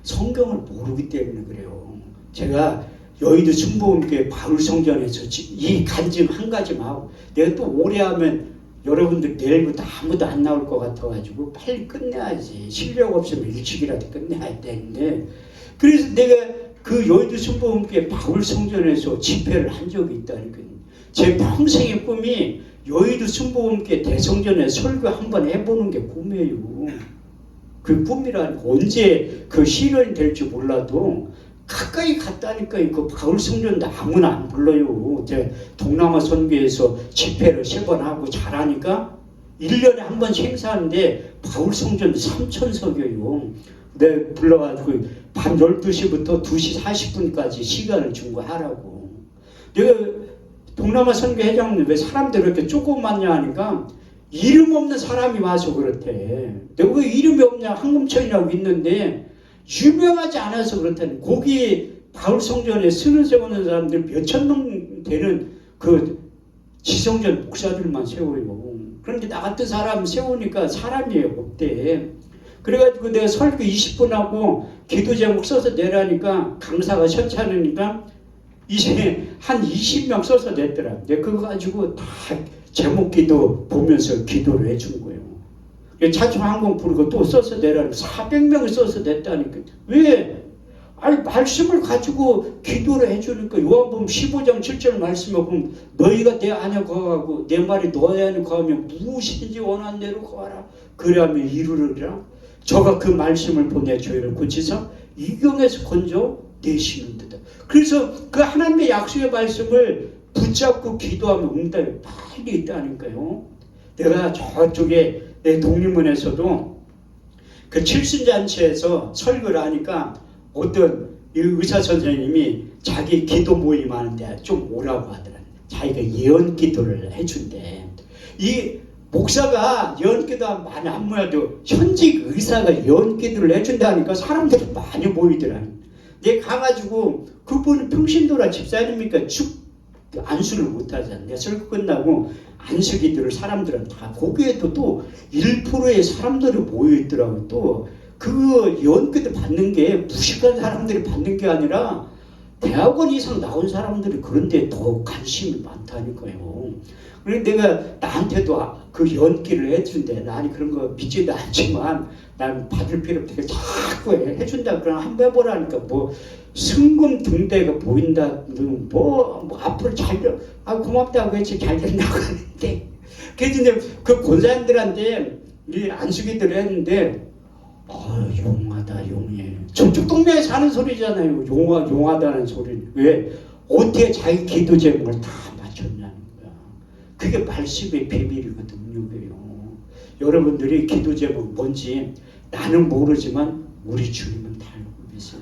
성경을 모르기 때문에 그래요. 제가 여의도 순복음교회 바울성전에서 이 간증 한 가지만 하고 내가 또 오래 하면 여러분들 내일부터 아무도 안 나올 것 같아가지고 빨리 끝내야지. 실력 없으면 일찍이라도 끝내야 되는데 그래서 내가 그 여의도 순복음교회 바울성전에서 집회를 한 적이 있다니까요. 제 평생의 꿈이 여의도 순복음교회 대성전에 설교 한번 해보는 게 꿈이에요. 그 꿈이라니 언제 그 실현이 될지 몰라도 가까이 갔다니까요. 그 바울성전도 아무나 안 불러요. 제가 동남아 선교에서 집회를 3번 하고 잘하니까 1년에 한 번 행사하는데 바울성전 3,000석이에요. 내가 불러가지고 밤 12시부터 2시 40분까지 시간을 준 거 하라고. 내가 동남아 선교회장님 왜 사람들 이렇게 조그맣냐 하니까 이름 없는 사람이 와서 그렇대. 내가 왜 이름이 없냐 황금천이라고 있는데 유명하지 않아서 그렇다니. 거기 바울성전에 스는 세우는 사람들 몇천 명 되는 그 지성전 목사들만 세워요. 그런데 나 같은 사람 세우니까 사람이 없대. 그래가지고 내가 설교 20분 하고 기도 제목 써서 내라니까 강사가 현찮으니까 이제 한 20명 써서 냈더라. 내가 그거 가지고 다 제목 기도 보면서 기도를 해준 거예요. 차주항공 부르고 또 써서 내라니까 400명을 써서 냈다니까. 왜? 말씀을 가지고 기도를 해주니까 요한복음 15장 7절 말씀에 보면 너희가 내 안에 거하고 내 말이 너희 안에 거하면 무엇이든지 원하는 대로 거하라. 그래야면 이루리라. 저가 그 말씀을 보내 저희를 고치사 이경에서 건져 내시는 듯. 그래서 그 하나님의 약속의 말씀을 붙잡고 기도하면 응답이 빨리 있다니까요. 내가 저쪽에 내 독립문에서도 그 칠순잔치에서 설교를 하니까 어떤 의사 선생님이 자기 기도 모임 하는데 좀 오라고 하더라. 자기가 예언 기도를 해준대. 이 목사가 예언 기도 많이 안 모여도 현직 의사가 예언 기도를 해준다니까 사람들이 많이 모이더라. 내가 가가지고 그분은 평신도라 집사님이니까 안수를 못하잖아. 내가 설교 끝나고 안수 기도를 사람들은 다 거기에도 또 1%의 사람들이 모여있더라고. 또 그 예언 기도 받는 게 무식한 사람들이 받는 게 아니라 대학원 이상 나온 사람들이 그런데 더 관심이 많다니까요. 그런데 내가 나한테도 그 연기를 해준대. 나는 그런 거 믿지도 않지만 난 받을 필요 없게 자꾸 해준다. 그럼 한번 해보라니까 뭐 승금 등대가 보인다. 뭐 앞으로 잘 고맙다고 했지 잘 된다고 하는데 그래서 이제 그 권사님들한테 이 안수기들을 했는데 용하다 용해. 저쪽 동네에 사는 소리잖아요. 용하다는 소리는. 왜? 어떻게 자기 기도 제목을 다 맞췄냐는 거야. 그게 말씀의 비밀이거든요. 여러분들이 기도 제목 뭔지 나는 모르지만 우리 주님은 다 알고 계세요.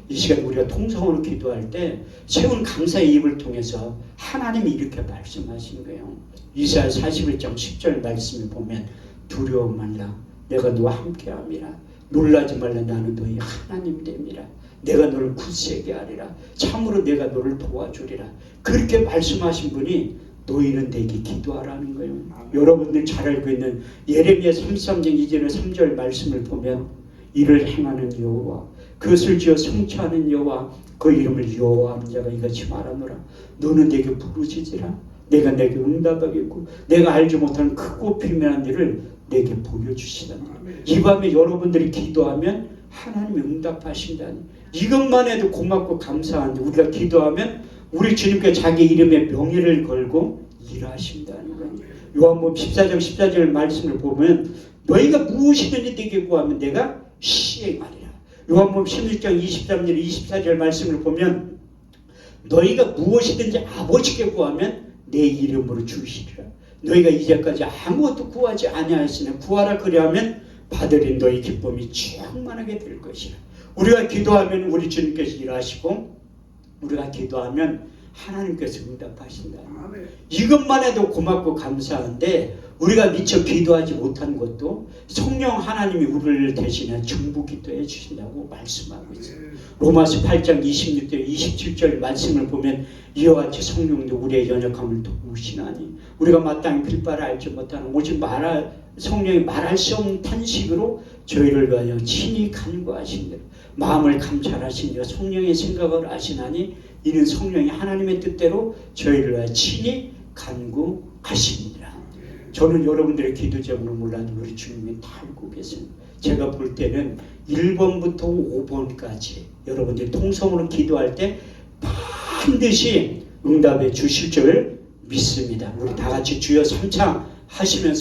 이 시간 우리가 통성으로 기도할 때 세운 강사의 입을 통해서 하나님이 이렇게 말씀하신 거예요. 이사야 41장 10절 말씀을 보면 두려워 말라 내가 너와 함께함이라 놀라지 말라 나는 너희 하나님 됨이라 내가 너를 굳세게 하리라 참으로 내가 너를 도와주리라. 그렇게 말씀하신 분이 너희는 내게 기도하라는 거예요. 여러분들 잘 알고 있는 예레미야 33장 2절에 3절 말씀을 보면 이를 행하는 여호와 그것을 지어 성취하는 여호와 그 이름을 여호와하는 자가 이같이 말하노라. 너는 내게 부르짖으라 내가 내게 응답하겠고 내가 알지 못하는 크고 비밀한 일을 내게 보여주시다니. 이 밤에 여러분들이 기도하면 하나님이 응답하신다니. 이것만 해도 고맙고 감사한데 우리가 기도하면 우리 주님께 자기 이름의 명예를 걸고 일하신다는 거예요. 요한복음 14장 14절 말씀을 보면 너희가 무엇이든지 내게 구하면 내가 시행하리라. 요한복음 16장 23절 24절 말씀을 보면 너희가 무엇이든지 아버지께 구하면 내 이름으로 주시리라. 너희가 이제까지 아무것도 구하지 아니하였으나 구하라 그리하면 받으리 너희 기쁨이 충만하게 될 것이라. 우리가 기도하면 우리 주님께서 일하시고 우리가 기도하면 하나님께서 응답하신다. 이것만 해도 고맙고 감사한데 우리가 미처 기도하지 못한 것도 성령 하나님이 우리를 대신해 중보 기도해 주신다고 말씀하고 있어요. 로마서 8장 26절 27절 말씀을 보면 이와 같이 성령도 우리의 연약함을 도우시나니 우리가 마땅히 빌바를 알지 못하는 오직 성령이 말할 수 없는 탄식으로 저희를 위하여 친히 간구하신대로 마음을 감찰하시며 성령의 생각을 아시나니 이는 성령이 하나님의 뜻대로 저희를 위하여 친히 간구하십니다. 저는 여러분들의 기도 제목을 몰라도 우리 주님이 다 알고 계십니다. 제가 볼 때는 1번부터 5번까지 여러분들이 통성으로 기도할 때 반드시 응답해 주실 줄 믿습니다. 우리 다 같이 주여 삼창 하시면서